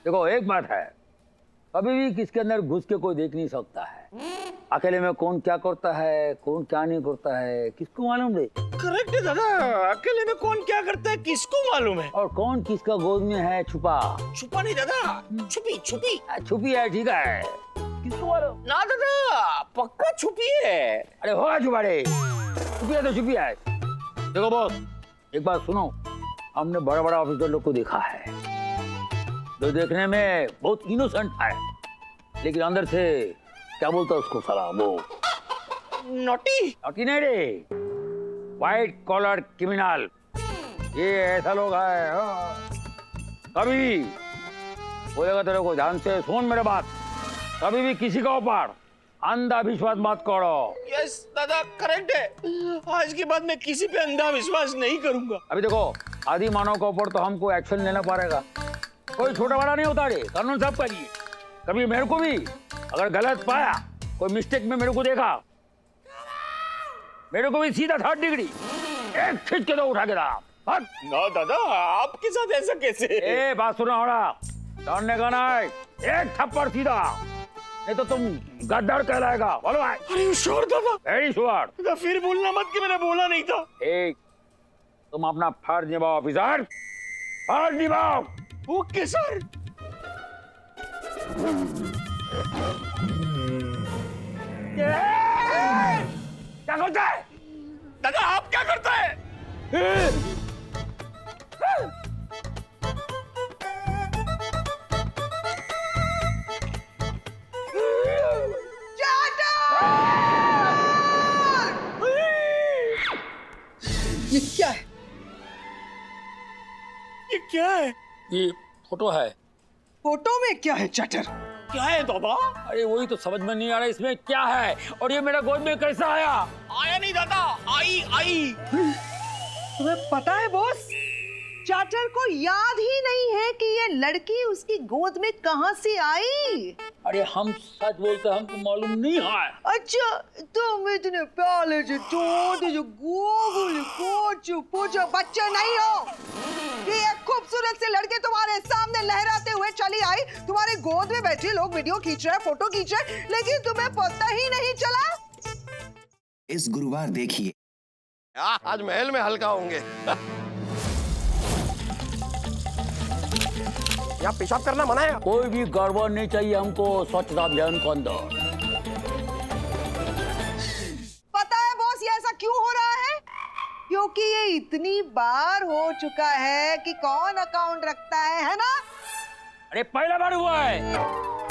देखो एक बात है, कभी भी किसके अंदर घुस के कोई देख नहीं सकता है। अकेले में कौन क्या करता है, कौन क्या नहीं करता है, किसको मालूम रे? करेक्ट है दादा, अकेले में कौन क्या करता है किसको मालूम है? और कौन किसका गोद में है छुपा? छुपा नहीं दादा, छुपी छुपी। छुपी है, ठीक है, किसको मालूम? ना दादा, पक्का छुपी है। अरे होगा छुपा रे, छुपी है तो छुपी है। देखो बॉस, एक बात सुनो, हमने बड़ा बड़ा ऑफिसर लोग को देखा है जो देखने में बहुत इनोसेंट है, लेकिन अंदर से क्या बोलता है उसको साला, वो नॉटी नहीं रे, व्हाइट कॉलर क्रिमिनल। ये ऐसा लोग है। हाँ। कभी बोलेगा तेरे को, ध्यान से सुन मेरे बात, कभी भी किसी का ऊपर अंधा विश्वास मत करो। यस दादा, करेक्ट है। आज के बाद मैं किसी पे अंधा विश्वास नहीं करूंगा। अभी देखो, आदि मानव के ऊपर तो हमको एक्शन लेना पड़ेगा। कोई छोटा बड़ा नहीं होता रे, कानून सब करिए। कभी मेरे को भी अगर गलत पाया, कोई मिस्टेक में मेरे को देखा, मेरे को भी सीधा 3rd डिग्री एक खींच के दो, उठा के दा। ना दादा, आपके साथ ऐसा कैसे? ए बात सुनो, हमारा डरने का नहीं, एक थप्पड़ सीधा, नहीं तो तुम गद्दार कहलाएगा। बोलो भाई। अरे श्योर दादा? Very sure. दादा फिर बोलना मत कि मैंने बोला नहीं था। एक, तुम अपना फर्ज निभाओ ऑफिसर, फर्ज निभाओ। Okay sir. क्या करता है दादा? आप क्या करता है? ये क्या है? ये क्या है? ये फोटो है। फोटो में क्या है चैटर? क्या है दादा? अरे वही तो समझ में नहीं आ रहा इसमें क्या है, और ये मेरा गोद में कैसा आया? आया नहीं दादा, आई। तुम्हें पता है बॉस, चार्टर को याद ही नहीं है कि ये लड़की उसकी गोद में कहां से आई। अरे हम सच बोलते, हमको मालूम नहीं है। अच्छा, तुम इतने प्याले से छोटे जो गोगुल कोचू पूछो बच्चे नहीं हो कि एक खूबसूरत से लड़के तुम्हारे सामने लहराते हुए चली आई, तुम्हारे गोद में बैठे लोग वीडियो खींच रहे हैं, फोटो खींच रहे हैं, लेकिन तुम्हें पता ही नहीं चला। इस गुरुवार देखिए। आज महल में हल्का होंगे। यहाँ पेशाब करना मना है। कोई भी गड़बड़ नहीं चाहिए हमको स्वच्छता अभियान के अंदर। पता है बॉस, ये ऐसा क्यों हो रहा है? क्योंकि ये इतनी बार हो चुका है कि कौन अकाउंट रखता है ना? अरे पहला बार हुआ है।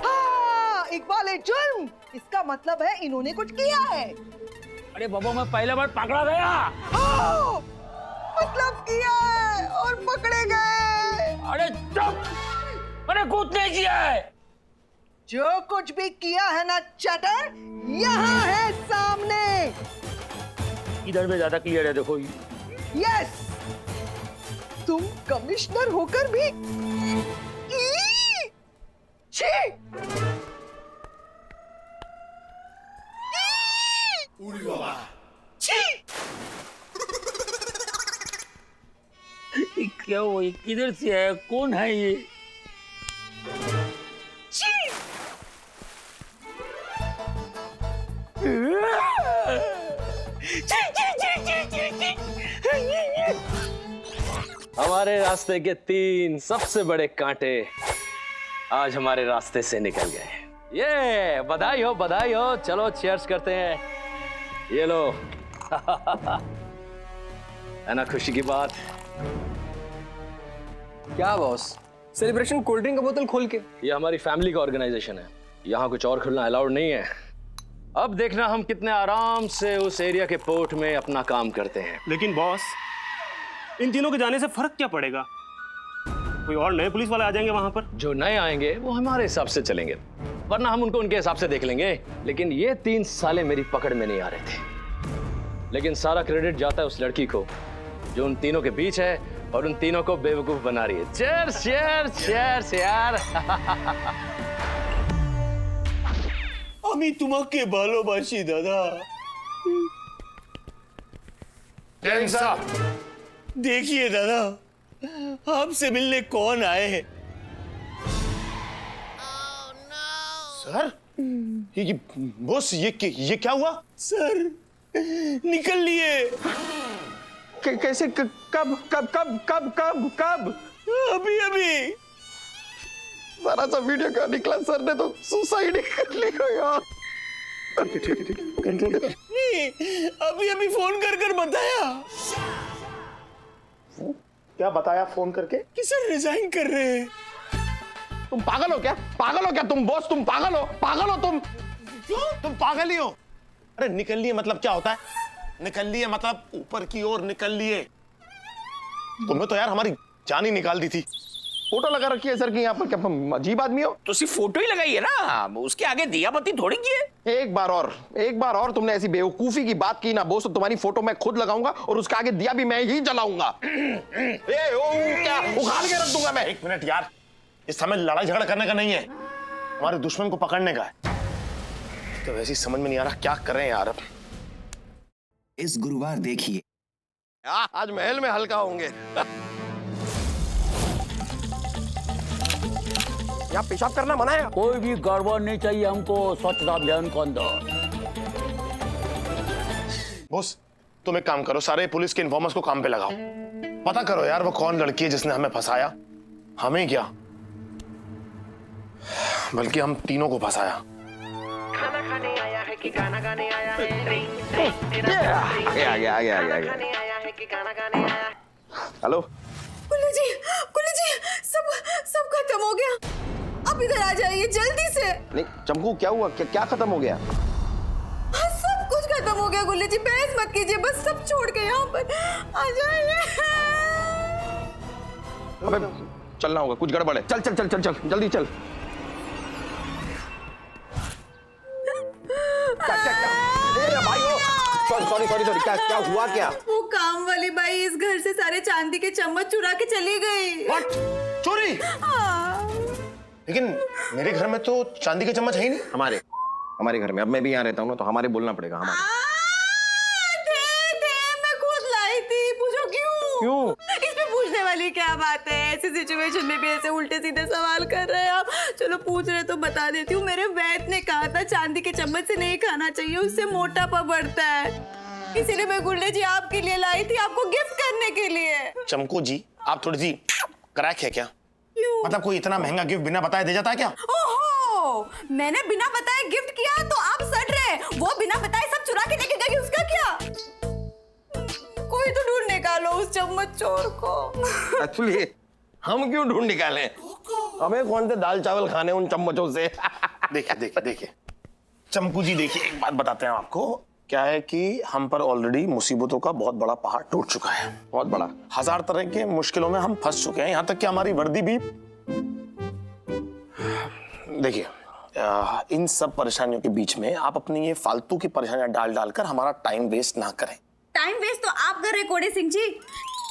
हाँ, इकबाल ए जुर्म, इसका मतलब है इन्होंने कुछ किया है। अरे बाबा, मैं पहला बार पकड़ा गया। मतलब किया है और पकड़े गए। अरे चुप, मैंने कुछ नहीं किया है। जो कुछ भी किया है ना चटर, यहाँ है सामने। इधर में ज्यादा क्लियर है, देखो। यस, तुम कमिश्नर होकर भी छी! क्या वो किधर से है? कौन है ये? हमारे रास्ते के 3 सबसे बड़े कांटे आज हमारे रास्ते से निकल गए। ये बधाई हो। चलो चीयर्स करते हैं। ये लो। है ना खुशी की बात? क्या बॉस, सेलिब्रेशन कोल्ड ड्रिंक का बोतल खोल के? ये हमारी फैमिली का ऑर्गेनाइजेशन है, यहाँ कुछ और खुलना अलाउड नहीं है। अब देखना हम कितने आराम से उस एरिया के पोर्ट में अपना काम करते हैं। लेकिन बॉस, इन तीनों के जाने से फर्क क्या पड़ेगा? कोई और नए पुलिस वाले आ जाएंगे वहां पर। जो नए आएंगे वो हमारे हिसाब से चलेंगे, वरना हम उनको उनके हिसाब से देख लेंगे। लेकिन ये 3 साले मेरी पकड़ में नहीं आ रहे थे। लेकिन सारा क्रेडिट जाता है उस लड़की को जो उन तीनों के बीच है और उन तीनों को बेवकूफ बना रही है। चीयर्स चीयर्स चीयर्स यार। আমি তোমাকে ভালোবাসি দাদা। देखिए दादा, आपसे मिलने कौन आए हैं? सर, ये बॉस, ये क्या हुआ? सर, निकल लिए। कैसे? कब? अभी सारा सा वीडियो क्या निकला? सर ने तो सुसाइड कर लिया यार। ठीक है, कंट्रोल कर। नहीं, अभी फोन कर बताया। क्या बताया फोन करके? कि सर रिजाइन कर रहे हैं। तुम पागल हो क्या? तुम बॉस, तुम पागल हो तुम? क्यों? तुम पागल ही हो? अरे निकल लिए मतलब क्या होता है? निकल लिए मतलब ऊपर की ओर निकल लिए। तुमने तो यार हमारी जान ही निकाल दी थी। फोटो लगा रखी है सर की यहाँ पर, क्या अजीब आदमी हो? तो सिर्फ फोटो ही लगाई है ना, उसके आगे दिया बत्ती थोड़ी की है। एक बार और तुमने ऐसी बेवकूफी की बात की ना बोस, तो तुम्हारी फोटो मैं खुद लगाऊंगा और उसके आगे दिया भी मैं ही जलाऊंगा। क्या उखाड़ के रख दूंगा मैं। 1 मिनट यार, इस समय लड़ाई झगड़ा करने का नहीं है, हमारे दुश्मन को पकड़ने का है। तो वैसे ही समझ में नहीं आ रहा क्या करें यार। अब इस गुरुवार देखिए। आज महल में हल्का होंगे। यहाँ पेशाब करना मना है। कोई भी गड़बड़ नहीं चाहिए हमको स्वच्छता अभियान के अंदर। बॉस, तुम एक काम करो, सारे पुलिस के इन्फॉर्मर्स को काम पे लगाओ। पता करो यार वो कौन लड़की है जिसने हमें फंसाया। हमें क्या, बल्कि हम तीनों को फंसाया। खाना खाने आया है कि गाना गाने आया है? आगे। हेलो कुल्लू जी, सब खत्म हो गया। अब इधर आ जाइए जल्दी से। नहीं चमकू, क्या हुआ? क्या खत्म हो गया? सब कुछ खत्म हो गया गुल्लू जी, बहस मत कीजिए, बस सब छोड़ के यहाँ पर आ जाइए। अबे चलना होगा, कुछ गड़बड़ है। चल जल्दी चल। क्या भाई हो? सॉरी, क्या हुआ? क्या वो काम वाली बाई इस घर से सारे चांदी के चम्मच चुरा के चली गई। What? चोरी? लेकिन मेरे घर में तो चांदी के चम्मच है ही नहीं। हमारे घर में, अब मैं भी यहाँ रहता हूँ ना, तो हमारे बोलना पड़ेगा। मैं खुद लाई थी, पूछो क्यों? इसमें पूछने वाली क्या बात है? ऐसी सिचुएशन में भी ऐसे उल्टे सीधे सवाल कर रहे हैं आप। चलो पूछ रहे तो बता देती हूँ। मेरे वैद्य ने कहा था चांदी के चम्मच से नहीं खाना चाहिए, उससे मोटापा बढ़ता है। इसीलिए मैं गुल्ले जी आपके लिए लाई थी, आपको गिफ्ट करने के लिए। चमकू जी, आप थोड़ी सी क्रैक है क्या? क्यों? मतलब कोई इतना महंगा गिफ्ट बिना बताए दे जाता है क्या? ओहो, मैंने बिना बताए गिफ्ट किया तो आप सड़ रहे। वो बिना बताए सब चुरा के लेके गई, उसका क्या? कोई तो ढूंढ निकालो उस चम्मच चोर को। एक्चुअली हम क्यों ढूंढ निकालें? हमें कौन से दाल चावल खाने उन चम्मचों से? देखिए चमकू जी, देखिए एक बात बताते हैं आपको। क्या है कि हम पर ऑलरेडी मुसीबतों का बहुत बड़ा पहाड़ टूट चुका है, बहुत बड़ा। 1000 तरह के मुश्किलों में हम फंस चुके हैं, यहां तक कि हमारी वर्दी भी। देखिए, इन सब परेशानियों के बीच में आप अपनी ये फालतू की परेशानियां डाल डालकर हमारा टाइम वेस्ट ना करें। टाइम वेस्ट तो आप कर रहे कोड़े सिंह जी।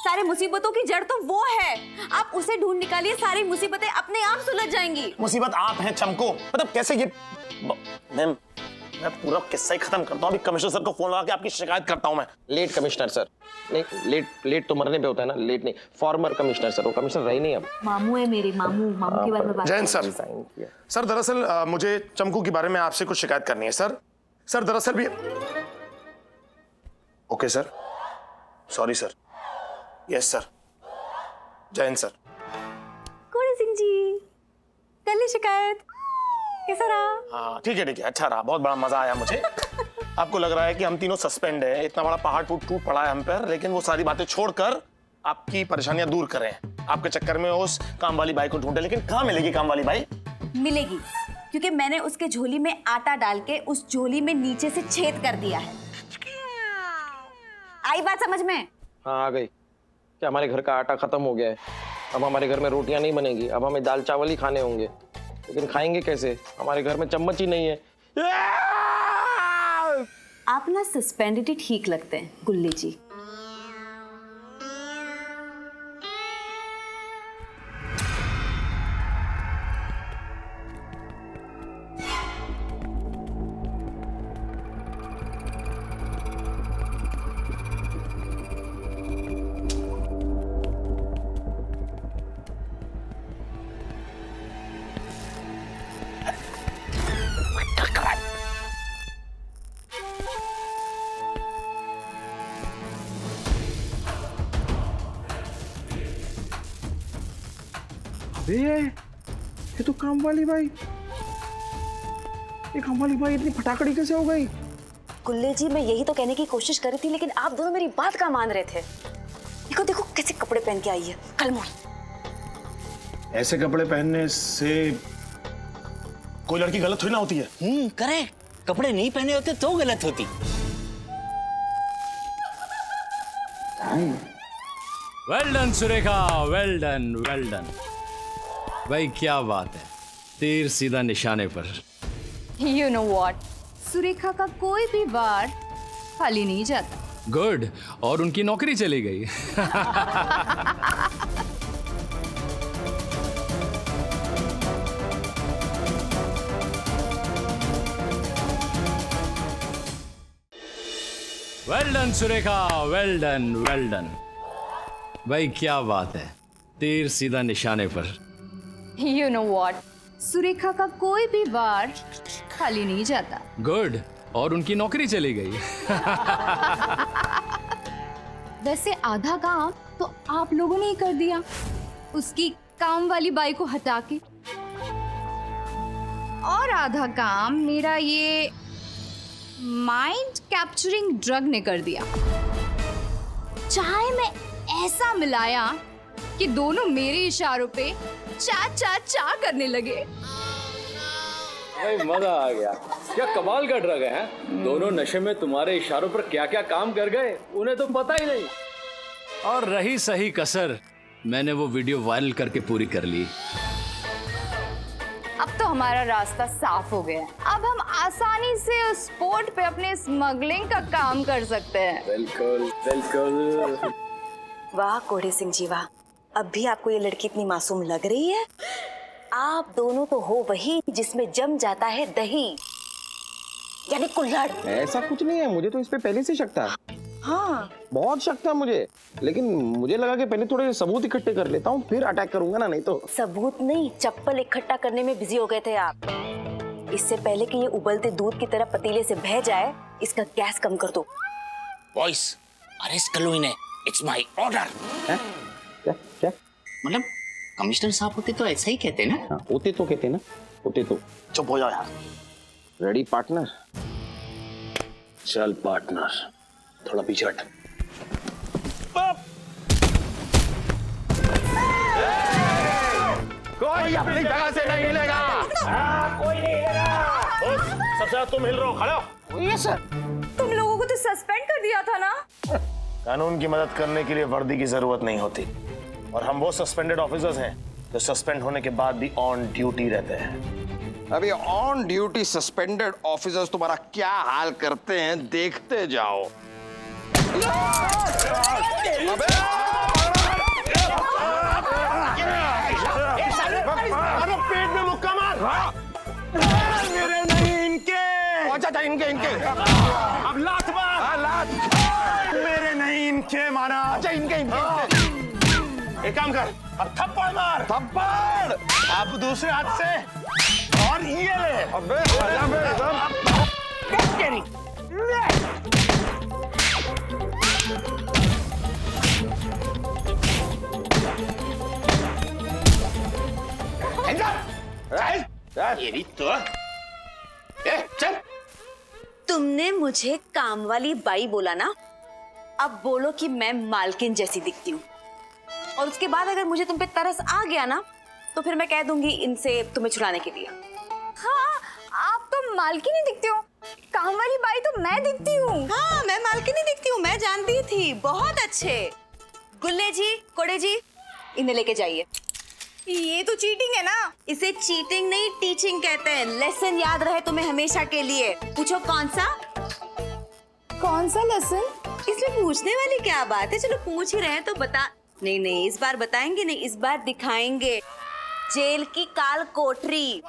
सारे मुसीबतों की जड़ तो वो है, आप उसे ढूंढ निकालिए, सारी मुसीबतें अपने आप सुलझ जाएंगी। मुसीबत आप हैं चमको, मतलब कैसे ये। मैम, मैं पूरा किस्सा ही खत्म करता हूँ, अभी कमिश्नर सर को फोन लगा के आपकी शिकायत करता हूँ मैं। लेट कमिश्नर सर, नहीं लेट तो मरने पे होता है ना, लेट नहीं, फॉर्मर कमिश्नर सर, वो कमिश्नर रहे नहीं अब। मामू है मेरे, मामू के बारे में बात। जैन सर, सर दरअसल मुझे चमकू के बारे में आपसे कुछ शिकायत करनी है सर। सर दरअसल भी। Okay sir, sorry sir. Yes sir. Jain sir. कोड़े सिंह जी, कर ली शिकायत, कैसा रहा? हाँ ठीक है, अच्छा रहा, बहुत बड़ा मजा आया मुझे। आपको लग रहा है कि हम तीनों सस्पेंड हैं, इतना बड़ा पहाड़ टूट पड़ा है हम पर, लेकिन वो सारी बातें छोड़कर आपकी परेशानियां दूर करें। आपके चक्कर में उस काम वाली बाई को ढूंढे, लेकिन कहाँ मिलेगी काम वाली बाई? मिलेगी, क्योंकि मैंने उसके झोली में आटा डाल के उस झोली में नीचे से छेद कर दिया है। आई बात समझ में? हाँ आ गई। क्या हमारे घर का आटा खत्म हो गया है? अब हमारे घर में रोटियां नहीं बनेगी, अब हमें दाल चावल ही खाने होंगे। लेकिन खाएंगे कैसे? हमारे घर में चम्मच ही नहीं है। आप ना सस्पेंडेड ही ठीक लगते हैं गुल्ली जी। ये तो काम वाली बाई। ये काम वाली बाई इतनी फटाकड़ी कैसे हो गई? गुल्ले जी, मैं यही तो कहने की कोशिश कर रही थी, लेकिन आप दोनों मेरी बात का मान रहे थे। देखो देखो कैसे कपड़े पहन के आई है, कलमोल। ऐसे कपड़े पहनने से कोई लड़की गलत थोड़ी ना होती है। करेक्ट, कपड़े नहीं पहने होते तो गलत होती। Well done Surekha, well done well done. भाई क्या बात है, तीर सीधा निशाने पर। You know what? सुरेखा का कोई भी वार खाली नहीं जाता। गुड, और उनकी नौकरी चली गई। Well done Surekha, well done well done. भाई क्या बात है, तीर सीधा निशाने पर। You know what? सुरेखा का कोई भी वार खाली नहीं जाता। गुड, और उनकी नौकरी चली गई। वैसे आधा काम तो आप लोगों ने ही कर दिया, उसकी काम वाली बाई को हटा के। और आधा काम मेरा ये माइंड कैप्चरिंग ड्रग ने कर दिया। चाय में ऐसा मिलाया कि दोनों मेरे इशारों पे चा चा चा करने लगे। भाई मजा आ गया, क्या कमाल का ड्रग है। दोनों नशे में तुम्हारे इशारों पर क्या क्या काम कर गए उन्हें तो पता ही नहीं। और रही सही कसर, मैंने वो वीडियो वायरल करके पूरी कर ली। अब तो हमारा रास्ता साफ हो गया है। अब हम आसानी से उस पोर्ट पे अपने स्मगलिंग का काम कर सकते हैं। बिल्कुल बिल्कुल। वाह कोड़े सिंह जी वाह, अब भी आपको ये लड़की इतनी मासूम लग रही है। आप दोनों तो हो वही जिसमें जम जाता है दही, यानी कुल्हड़। ऐसा कुछ नहीं है, मुझे तो इस पे पहले से शक था। हाँ, बहुत शक था मुझे, लेकिन मुझे लगा कि पहले थोड़े सबूत इकट्ठे कर लेता हूँ, फिर अटैक करूंगा ना, नहीं तो। सबूत नहीं, चप्पल इकट्ठा करने में बिजी हो गए थे आप। इससे पहले कि ये उबलते दूध की तरह पतीले से बह जाए, इसका गैस कम कर दो। बॉयज, अरेस्ट कर लो इन्हें, इट्स माय ऑर्डर। क्या? मतलब कमिश्नर साहब होते तो ऐसा ही कहते ना। हाँ, होते तो कहते ना, होते तो। चुप हो जाओ यार। Ready partner? चल पार्टनर, थोड़ा पीछे हट। कोई अपनी जगह से नहीं हिलेगा। कोई नहीं हिलेगा। सबसे ज्यादा तुम हिल रहे हो, खड़े हो। तुम लोगों तो सस्पेंड कर दिया था ना। कानून की मदद करने के लिए वर्दी की जरूरत नहीं होती, और हम वो सस्पेंडेड ऑफिसर्स हैं जो सस्पेंड होने के बाद भी ऑन ड्यूटी रहते हैं। अभी ऑन ड्यूटी सस्पेंडेड ऑफिसर्स तुम्हारा क्या हाल करते हैं देखते जाओ। पेट में मुक्का मार। मेरे नहीं, इनके। अच्छा इनके इनके अब लात मार। लात मेरे नहीं, इनके मारा। अच्छा इनके इनके एक काम कर, अब थप्पड़ मार। थप्पड़। अब दूसरे हाथ से, और ये ले। अबे तेरी। ये तो चल। तुमने मुझे काम वाली बाई बोला ना, अब बोलो कि मैं मालकिन जैसी दिखती हूँ। और उसके बाद अगर मुझे तुम पे तरस आ गया ना, तो फिर मैं कह दूंगी इनसे तुम्हें छुड़ाने के लिए। हाँ, आप तो मालकिन ही दिखती हो, काम वाली बाई तो मैं दिखती हूँ। हाँ, मैं मालकिन ही दिखती हूँ, मैं जानती थी। बहुत अच्छे। गुल्ले जी, कोड़े जी, इन्हें लेके जाइए। ये तो चीटिंग है ना। इसे चीटिंग नहीं, टीचिंग कहते हैं। लेसन याद रहे तुम्हें हमेशा के लिए। पूछो कौन सा? कौन सा लेसन? इसमें पूछने वाली क्या बात है? चलो पूछ ही रहे हैं तो बता। नहीं नहीं, इस बार बताएंगे नहीं, इस बार दिखाएंगे। जेल की काल कोठरी,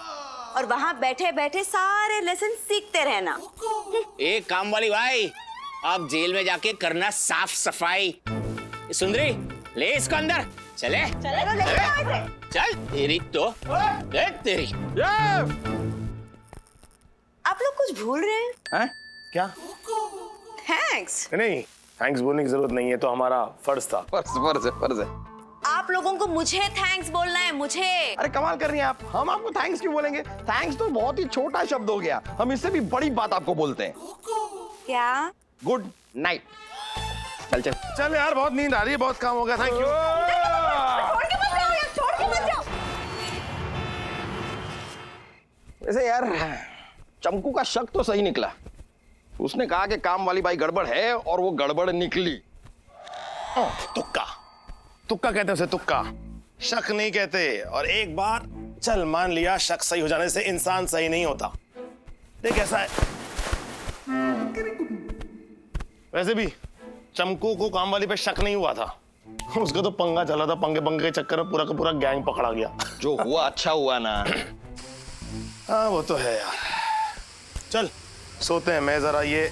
और वहाँ बैठे बैठे सारे लेसन सीखते रहना। एक काम वाली भाई, आप जेल में जाके करना साफ सफाई। सुंदरी, ले इसको अंदर। चले चल। तेरी तो तेरी। आप लोग कुछ भूल रहे हैं। क्या? थैंक्स। नहीं, थैंक्स बोलने की जरूरत नहीं है, तो हमारा फर्ज था। फर्ज है। आप लोगों को मुझे थैंक्स बोलना है, मुझे। अरे कमाल कर रही हैं आप, हम आपको थैंक्स क्यों बोलेंगे? थैंक्स तो बहुत ही छोटा शब्द हो गया, हम इससे भी बड़ी बात आपको बोलते हैं। क्या? Good night. चल चल चल यार, बहुत नींद आ रही है, बहुत काम हो गया। Thank you. छोड़ के मत जाओ यार, छोड़ के मत जाओ। वैसे यार चंकू का शक तो सही निकला। उसने कहा कि काम वाली बाई गड़बड़ है, और वो गड़बड़ निकली। तुक्का तुक्का कहते हैं उसे, तुक्का। शक नहीं कहते। और एक बार चल मान लिया, शक सही हो जाने से इंसान सही नहीं होता। देख ऐसा है, वैसे भी चमकू को काम वाली पे शक नहीं हुआ था, उसका तो पंगा चला था। पंगे पंगे के चक्कर में पूरा का पूरा गैंग पकड़ा गया। जो हुआ अच्छा हुआ ना। हाँ वो तो है यार। चल सोते हैं, मैं जरा ये।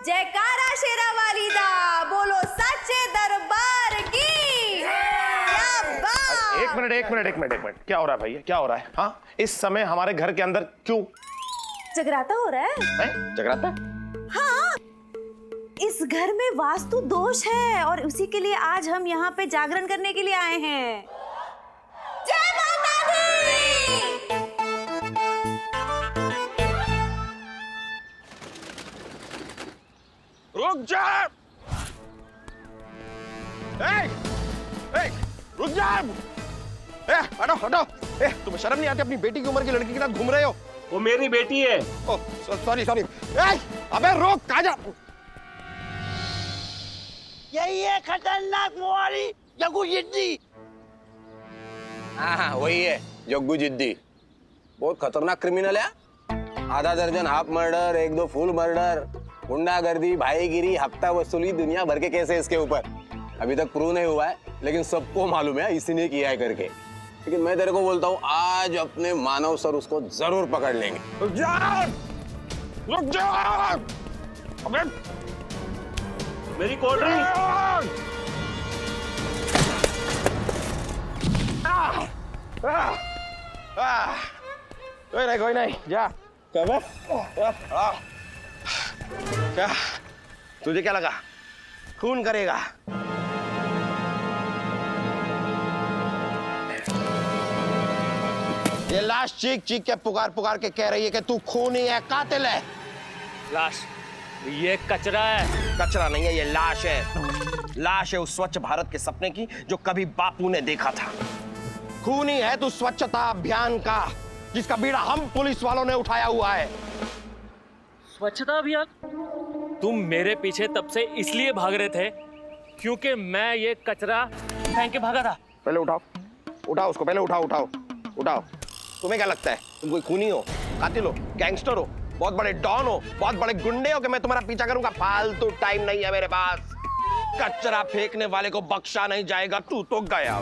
जयकारा शेरा वाली दा, बोलो सच्चे दरबार की। क्या बात। एक मिनट, क्या हो रहा है भैया, क्या हो रहा है? हाँ, इस समय हमारे घर के अंदर क्यों जगराता हो रहा है? जगराता? हाँ, इस घर में वास्तु दोष है, और उसी के लिए आज हम यहाँ पे जागरण करने के लिए आए हैं। जय माता दी। रुक जा। रुक जा। हटो हटो। तुम्हें शर्म नहीं आती? अपनी बेटी की उम्र की लड़की के साथ घूम रहे हो। वो मेरी बेटी है। सॉरी। अबे रोक, कहाँ जा? यही है खतरनाक मोहारी जग्गू जिद्दी। हाँ वही है जग्गू जिद्दी। बहुत खतरनाक क्रिमिनल है। आधा दर्जन हाफ मर्डर, 1-2 फुल मर्डर, गुंडागर्दी, भाईगिरी, हफ्ता वसूली, दुनिया भर के केस है इसके ऊपर। अभी तक प्रूव नहीं हुआ है, लेकिन सबको मालूम है इसी ने किया है करके। लेकिन मैं तेरे को बोलता हूँ, आज अपने मानव सर उसको जरूर पकड़ लेंगे। रुक जा। अबे मेरी कोल्ड ड्रिंक। कोई नहीं, जा। क्या तुझे क्या लगा खून करेगा? ये लाश चीख चीख के पुकार के कह रही है कि तू खूनी है, कातिल है। लाश? ये कचरा है। कचरा नहीं है, ये लाश है। लाश है उस स्वच्छ भारत के सपने की जो कभी बापू ने देखा था। खूनी है तू स्वच्छता अभियान का, जिसका बीड़ा हम पुलिस वालों ने उठाया हुआ है। स्वच्छता अभियान? तुम मेरे पीछे तब से इसलिए भाग रहे थे क्योंकि मैं ये कचरा फेंक के भागा था। पहले उठाओ, उठाओ उसको, पहले उठाओ उठाओ उठाओ। तुम्हें क्या लगता है तुम कोई खूनी हो, कातिल हो, गैंगस्टर हो, बहुत बड़े डॉन हो, बहुत बड़े गुंडे हो कि मैं तुम्हारा पीछा करूंगा? फालतू टाइम नहीं है मेरे पास। कचरा फेंकने वाले को बख्शा नहीं जाएगा। तू तो गया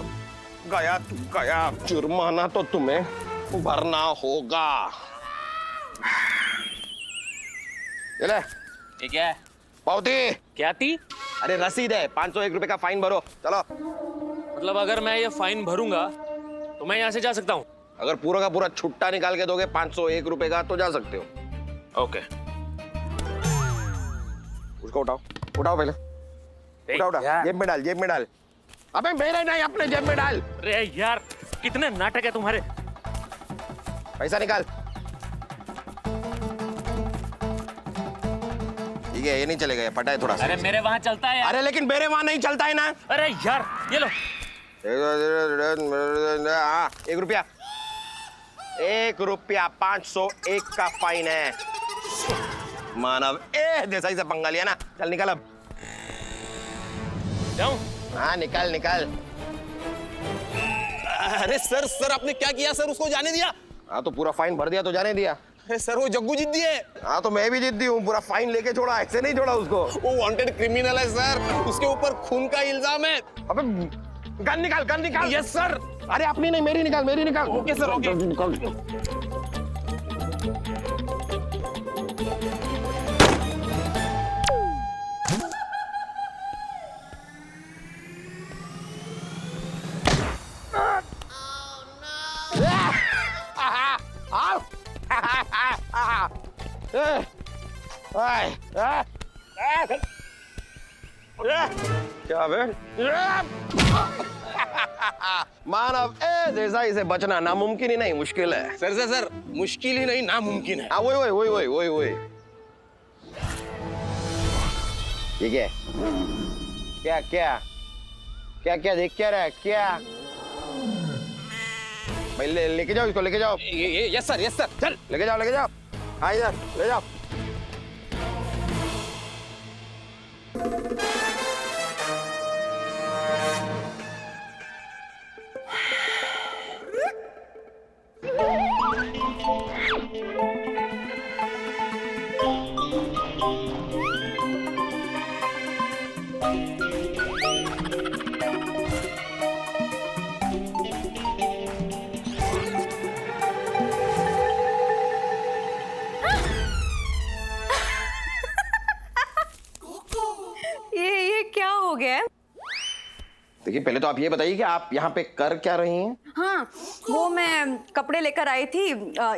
गया, तू गया। जुर्माना तो तुम्हें भरना होगा। ये ले, ये क्या है? पावती। क्या थी? अरे रसीद है, 501 रुपए का फाइन भरो। चलो। मतलब अगर मैं ये फाइन भरूंगा तो मैं यहाँ से जा सकता हूँ? अगर पूरा का पूरा छुट्टा निकाल के दोगे 501 रुपए का तो जा सकते हो। ओके। उसको उठाओ, उठाओ पहले। उठाओ, उठाओ, जेब में डाल, जेब में डाल। अबे मेरे नहीं, अपने जेब में डाल। अरे यार कितने नाटक है तुम्हारे। पैसा निकाल। ठीक है, ये नहीं चलेगा, ये फटा है थोड़ा सा। अरे मेरे वहां चलता है यार। अरे लेकिन मेरे वहां नहीं चलता है ना। अरे यार ये लो। हाँ, 1 रुपया, 1 रुपया, 501 का फाइन है। मानव देसाई से पंगा लिया ना। चल निकल अब। जाऊं? हाँ निकल निकल। अरे सर, सर आपने क्या किया सर? उसको जाने दिया? हाँ तो पूरा फाइन भर दिया तो जाने दिया। अरे सर वो जग्गू जिद्दी है। हाँ तो मैं भी जिद्दी हूँ, पूरा फाइन लेके छोड़ा, ऐसे नहीं छोड़ा उसको। वो वांटेड क्रिमिनल है सर, उसके ऊपर खून का इल्जाम है। अबे गन निकाल, गन निकाल। Yes sir. अरे अपनी नहीं, मेरी निकाल, मेरी निकाल। Okay sir, okay. क्या बे? मानव देसाई से बचना नामुमकिन ही नहीं, मुश्किल है। सर सर सर, मुश्किल ही नहीं नामुमकिन है। हाँ वही वही वही वही वही। ये क्या? क्या क्या क्या क्या देख क्या रहा है? क्या भाई लेके जाओ इसको, लेके जाओ। Yes sir, yes sir. चल लेके जाओ, लेके जाओ। हाँ इधर ले जाओ। ये क्या हो गया है? देखिए पहले तो आप ये बताइए कि आप यहाँ पे कर क्या रही हैं? हाँ, वो मैं कपड़े लेकर आई थी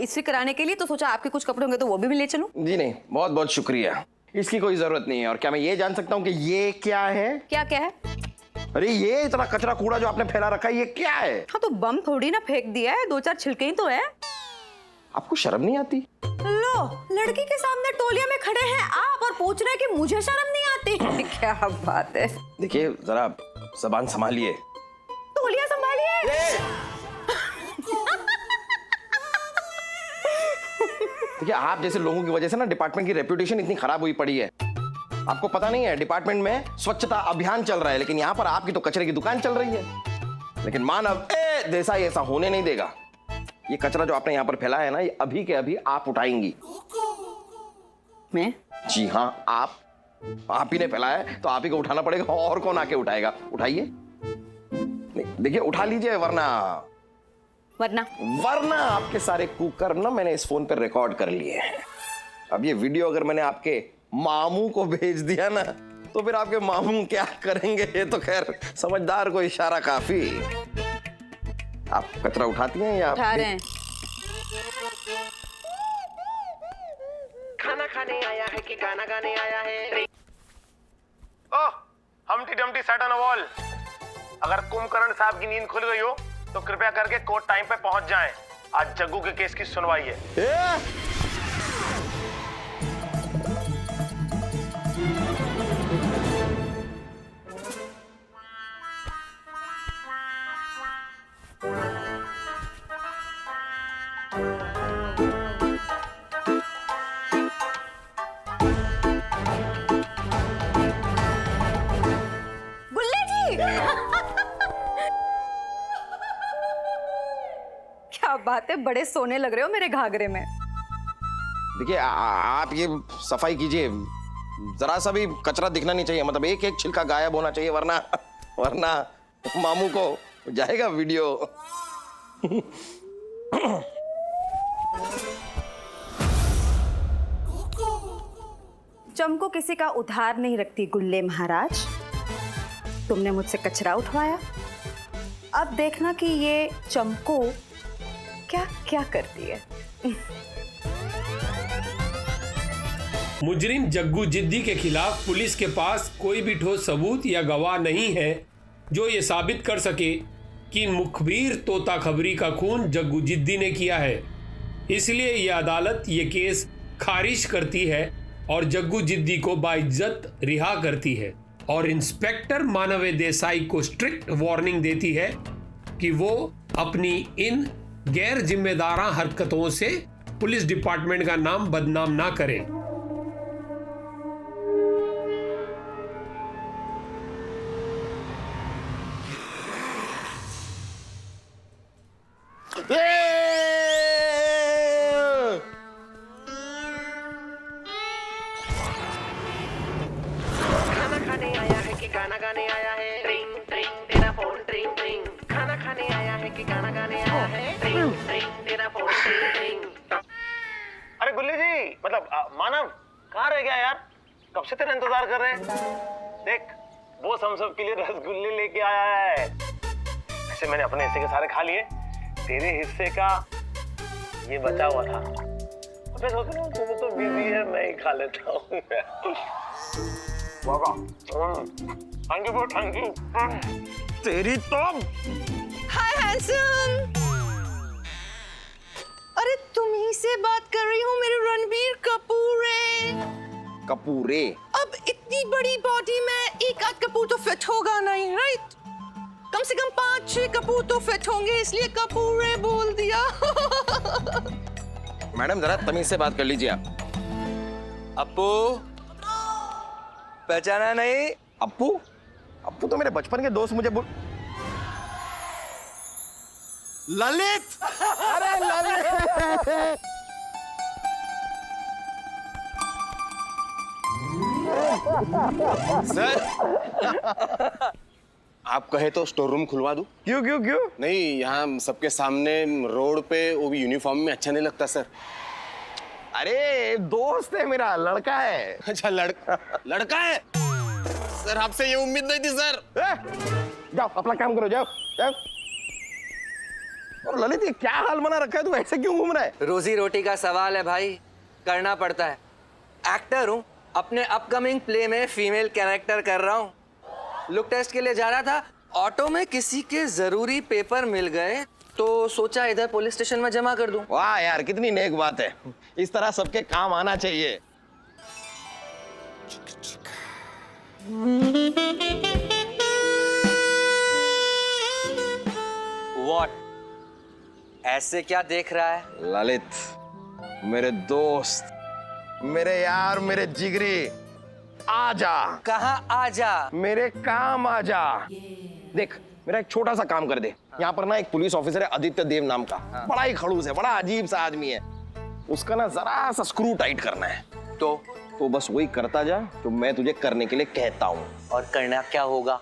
इस्त्री कराने के लिए, तो सोचा आपके कुछ कपड़े होंगे तो वो भी मैं ले चलूं। जी नहीं, बहुत बहुत शुक्रिया, इसकी कोई जरूरत नहीं है। और क्या मैं ये जान सकता हूँ कि ये क्या है? क्या क्या है? अरे ये इतना कचरा कूड़ा जो आपने फैला रखा है, ये क्या है? हाँ तो बम थोड़ी ना फेंक दिया है, 2-4 छिलके ही तो है। आपको शर्म नहीं आती? लो, लड़की के सामने टोलिया में खड़े हैं आप और पूछ रहे हैं कि मुझे शर्म नहीं आती। क्या बात है। देखिए जरा जबान संभालिए। टोलिया संभालिए। देखिए आप जैसे लोगों की वजह से ना डिपार्टमेंट की रेपुटेशन इतनी खराब हुई पड़ी है। आपको पता नहीं है डिपार्टमेंट में स्वच्छता अभियान चल रहा है, लेकिन यहाँ पर आपकी तो कचरे की दुकान चल रही है। लेकिन मानव देसाई ऐसा होने नहीं देगा। ये कचरा जो आपने यहाँ पर फैलाया है ना, ये अभी के अभी आप उठाएंगी। मैं? जी हाँ, आप ही ने फैलाया है तो आप ही को उठाना पड़ेगा, और कौन आके उठाएगा? उठाइए। देखिए उठा लीजिए, वरना आपके सारे कुकर्म ना मैंने इस फोन पर रिकॉर्ड कर लिए हैं। अब ये वीडियो अगर मैंने आपके मामू को भेज दिया ना, तो फिर आपके मामू क्या करेंगे? ये तो खैर समझदार को इशारा काफी। आप कचरा उठाती हैं या उठा रहे हैं? खाना खाने आया है कि गाना गाने आया है? Oh, Humpty Dumpty sat on a wall. अगर कुंभकर्ण साहब की नींद खुल गई हो तो कृपया करके कोर्ट टाइम पे पहुंच जाएं। आज जग्गू के केस की सुनवाई है। क्या बात है, बड़े सोने लग रहे हो मेरे घाघरे में। देखिए आप ये सफाई कीजिए, जरा सा भी कचरा दिखना नहीं चाहिए, मतलब एक एक छिलका गायब होना चाहिए, वरना वरना मामू को जाएगा वीडियो। चमको किसी का उधार नहीं रखती गुल्ले महाराज। तुमने मुझसे कचरा उठवाया, अब देखना कि ये चमको क्या क्या करती है। मुजरिम जग्गू जिद्दी के खिलाफ पुलिस के पास कोई भी ठोस सबूत या गवाह नहीं है जो ये साबित कर सके कि मुखबिर तोता खबरी का खून जग्गू जिद्दी ने किया है। इसलिए ये अदालत ये केस खारिज करती है और जग्गू जिद्दी को बाइज्जत रिहा करती है और इंस्पेक्टर मानवे देसाई को स्ट्रिक्ट वार्निंग देती है कि वो अपनी इन गैर जिम्मेदारां हरकतों से पुलिस डिपार्टमेंट का नाम बदनाम ना करें। खाना खाने आया है कि गाना गाने आया है? ट्रिंग ट्रिंग तेरा फोन ट्रिंग ट्रिंग। खाना खाने आया है कि गाना गाने आया है? ट्रिंग ट्रिंग तेरा फोन ट्रिंग ट्रिंग। अरे गुल्ली जी, मतलब मानव कहाँ रह गया यार? कब से तेरा इंतजार कर रहे हैं। देख बॉस हम सब के लिए रसगुल्ले लेके आया है। वैसे मैंने अपने हिस्से के सारे खा लिए, तेरे हिस्से का ये बचा हुआ था। मैं सोच रहा हूँ तुम तो बिजी है, मैं ही खा लेता हूँ। Thank you thank you. तेरी तो हाय हैंडसम। अरे तुम ही से बात कर रही हूँ मेरे रणबीर कपूरे। कपूरे? अब इतनी बड़ी बॉडी में एक आध कपूर तो फिट होगा नहीं, राइट? कम से कम 5-6 कपूर तो फिट होंगे, इसलिए कपूरे बोल दिया। मैडम जरा तमीज से बात कर लीजिए आप। अप्पू पहचाना नहीं? अप्पू? अप्पू तो मेरे बचपन के दोस्त मुझे ललित। अरे ललित। सर आप कहे तो स्टोर रूम खुलवा दूं? क्यों क्यों क्यों? नहीं, यहाँ सबके सामने रोड पे वो भी यूनिफॉर्म में अच्छा नहीं लगता सर। अरे दोस्त है मेरा, लड़का है। अच्छा लड़का है? सर आपसे ये उम्मीद नहीं थी सर। जाओ अपना काम करो, जाओ जाओ। और ललित ये क्या हाल बना रखा है, तू ऐसे क्यों घूम रहा है? रोजी रोटी का सवाल है भाई, करना पड़ता है। एक्टर हूँ, अपने अपकमिंग प्ले में फीमेल कैरेक्टर कर रहा हूँ। लुक टेस्ट के लिए जा रहा था, ऑटो में किसी के जरूरी पेपर मिल गए तो सोचा इधर पुलिस स्टेशन में जमा कर दूं। वाह यार कितनी नेक बात है, इस तरह सबके काम आना चाहिए। What? ऐसे क्या देख रहा है? ललित मेरे दोस्त, मेरे यार, मेरे जिगरी, आजा। कहाँ आजा? मेरे काम आजा। देख मेरा एक छोटा सा काम कर दे। यहाँ पर ना एक पुलिस ऑफिसर है आदित्य देव नाम का, बड़ा ही खड़ूस है, बड़ा अजीब सा आदमी है। उसका ना जरा सा स्क्रू टाइट करना है। तो बस वही करता जा जो मैं तुझे करने के लिए कहता हूँ। और करना क्या होगा?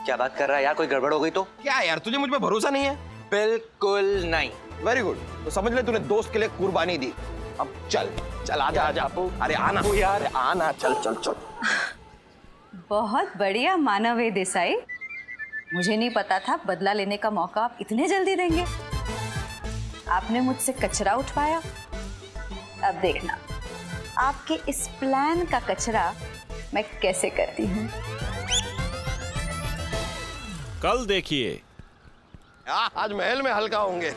क्या बात कर रहा है यार, कोई गड़बड़ हो गई तो? क्या यार तुझे मुझ पे भरोसा नहीं है? बिल्कुल नहीं। वेरी गुड, तो समझ ले तूने दोस्त के लिए कुर्बानी दी। अब चल चल आजा आजा। अरे आना यार, आना, चल चल चल। बहुत बढ़िया मानवे देसाई, मुझे नहीं पता था बदला लेने का मौका आप इतने जल्दी देंगे। आपने मुझसे कचरा उठवाया, अब देखना आपके इस प्लान का कचरा मैं कैसे करती हूँ। कल देखिए। आज महल में हल्का होंगे।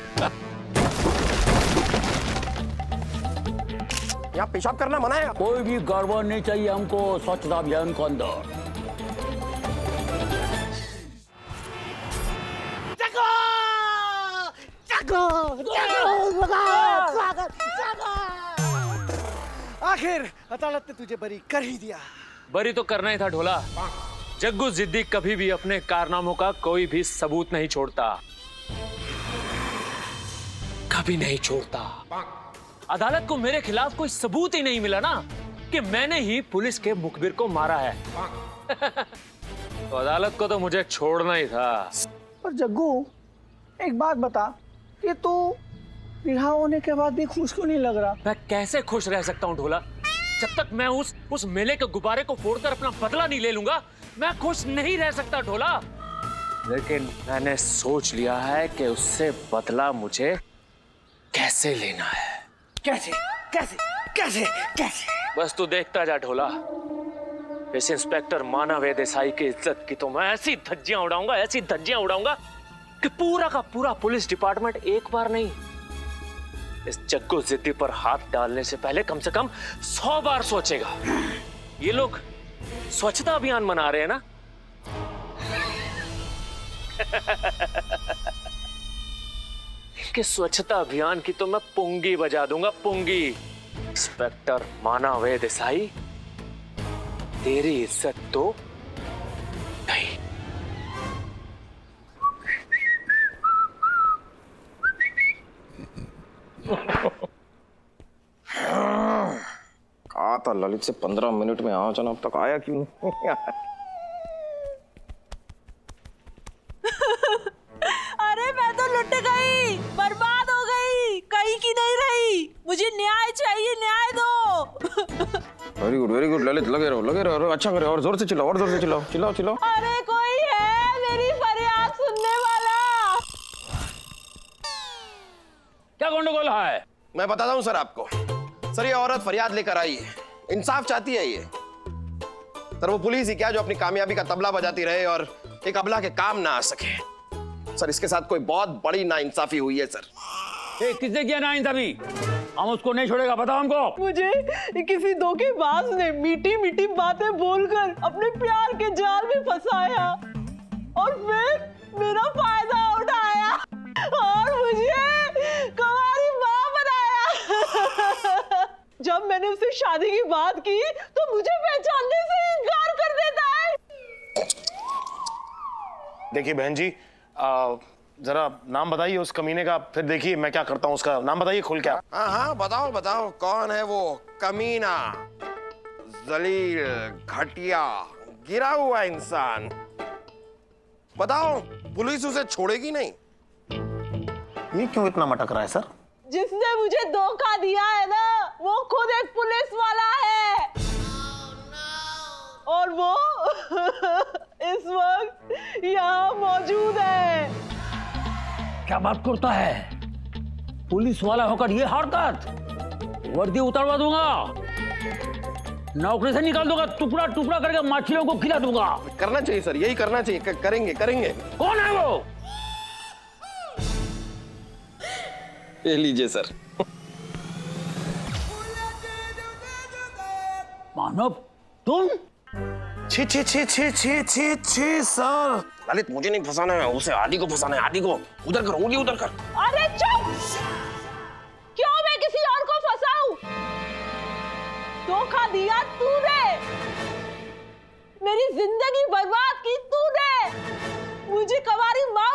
यहाँ पेशाब करना मना है। कोई भी गड़बड़ नहीं चाहिए हमको स्वच्छता अभियान के अंदर। आखिर अदालत ने तुझे बरी कर ही दिया। बरी तो करना ही था ढोला। जग्गू जिद्दी कभी भी अपने कारनामों का कोई भी सबूत नहीं छोड़ता, कभी नहीं छोड़ता। अदालत को मेरे खिलाफ कोई सबूत ही नहीं मिला ना कि मैंने ही पुलिस के मुखबिर को मारा है। तो अदालत को तो मुझे छोड़ना ही था। पर जग्गू एक बात बता कि तू रिहा होने के बाद भी खुश क्यों नहीं लग रहा? मैं कैसे खुश रह सकता हूँ ढोला? जब तक मैं उस मेले के गुब्बारे को फोड़कर अपना बदला नहीं ले लूंगा, मैं खुश नहीं रह सकता ढोला। लेकिन मैंने सोच लिया है कि उससे बदला मुझे कैसे लेना है। कैसे कैसे कैसे कैसे? बस तू देखता जा ढोला। इस इंस्पेक्टर मानव देसाई की इज्जत की तो मैं ऐसी धज्जियां उड़ाऊंगा, ऐसी धज्जियां उड़ाऊंगा कि पूरा का पूरा पुलिस डिपार्टमेंट एक बार नहीं, इस जग्गू जिद्दी पर हाथ डालने से पहले कम से कम 100 बार सोचेगा। ये लोग स्वच्छता अभियान मना रहे हैं ना? इनके स्वच्छता अभियान की तो मैं पुंगी बजा दूंगा, पुंगी। इंस्पेक्टर मानव देसाई, तेरी इज्जत तो नहीं। कहा था ललित से 15 मिनट में आ जाना, अब तक आया क्यों नहीं? अरे मैं तो लुट गई, बर्बाद हो गई, कहीं की नहीं रही। मुझे न्याय चाहिए, न्याय दो। वेरी गुड ललित, लगे रहो, अच्छा करे, और जोर से चिल्लाओ, और जोर से चिल्लाओ, चिल्लाओ चिल्लाओ। अरे कोई है मेरी फरियाद सुनने वाला? क्या गंडगोल है? मैं बताता हूँ सर आपको। सर ये औरत फरियाद लेकर आई है, इंसाफ चाहती है ये। सर वो पुलिस ही क्या जो अपनी कामयाबी का तबला बजाती रहे और एक अबला के काम ना आ सके। सर इसके साथ कोई बहुत बड़ी नाइंसाफी हुई है सर। किसने किया नाइंसाफी? हम उसको नहीं छोड़ेगा, बताओ हमको। मुझे किसी धोखेबाज ने मीठी मीठी बातें बोलकर अपने प्यार के जाल में फंसाया और फिर मेरा फायदा उठाया और मुझे कुंवारी मां बनाया। जब मैंने उससे शादी की बात की तो मुझे पहचानने से इनकार कर देता है। देखिए बहन जी, जरा नाम बताइए उस कमीने का, फिर देखिए मैं क्या करता हूँ। उसका नाम बताइए खुल क्या। हाँ बताओ बताओ, कौन है वो कमीना, जलील, घटिया, गिरा हुआ इंसान? बताओ, पुलिस उसे छोड़ेगी नहीं। ये क्यों इतना मटक रहा है सर? जिसने मुझे धोखा दिया है ना, वो खुद एक पुलिस वाला है और वो इस वक्त यहाँ मौजूद है। क्या बात करता है? पुलिस वाला होकर ये हरकत? वर्दी उतारवा दूंगा, नौकरी से निकाल दूंगा, टुकड़ा टुकड़ा करके मछलियों को खिला दूंगा। करना चाहिए सर, यही करना चाहिए। करेंगे करेंगे। कौन है वो? ये लीजिए सर। मानव तुम? छी छी छी छी छी छी छी सर। ललित मुझे नहीं फंसाना है, उसे आदि को फंसाना है। आदि को उधर कर, उंगली उधर कर। अरे चुप! क्यों मैं किसी और को फंसाऊं? धोखा दिया तूने, मेरी जिंदगी बर्बाद की तूने, मुझे कुंवारी मां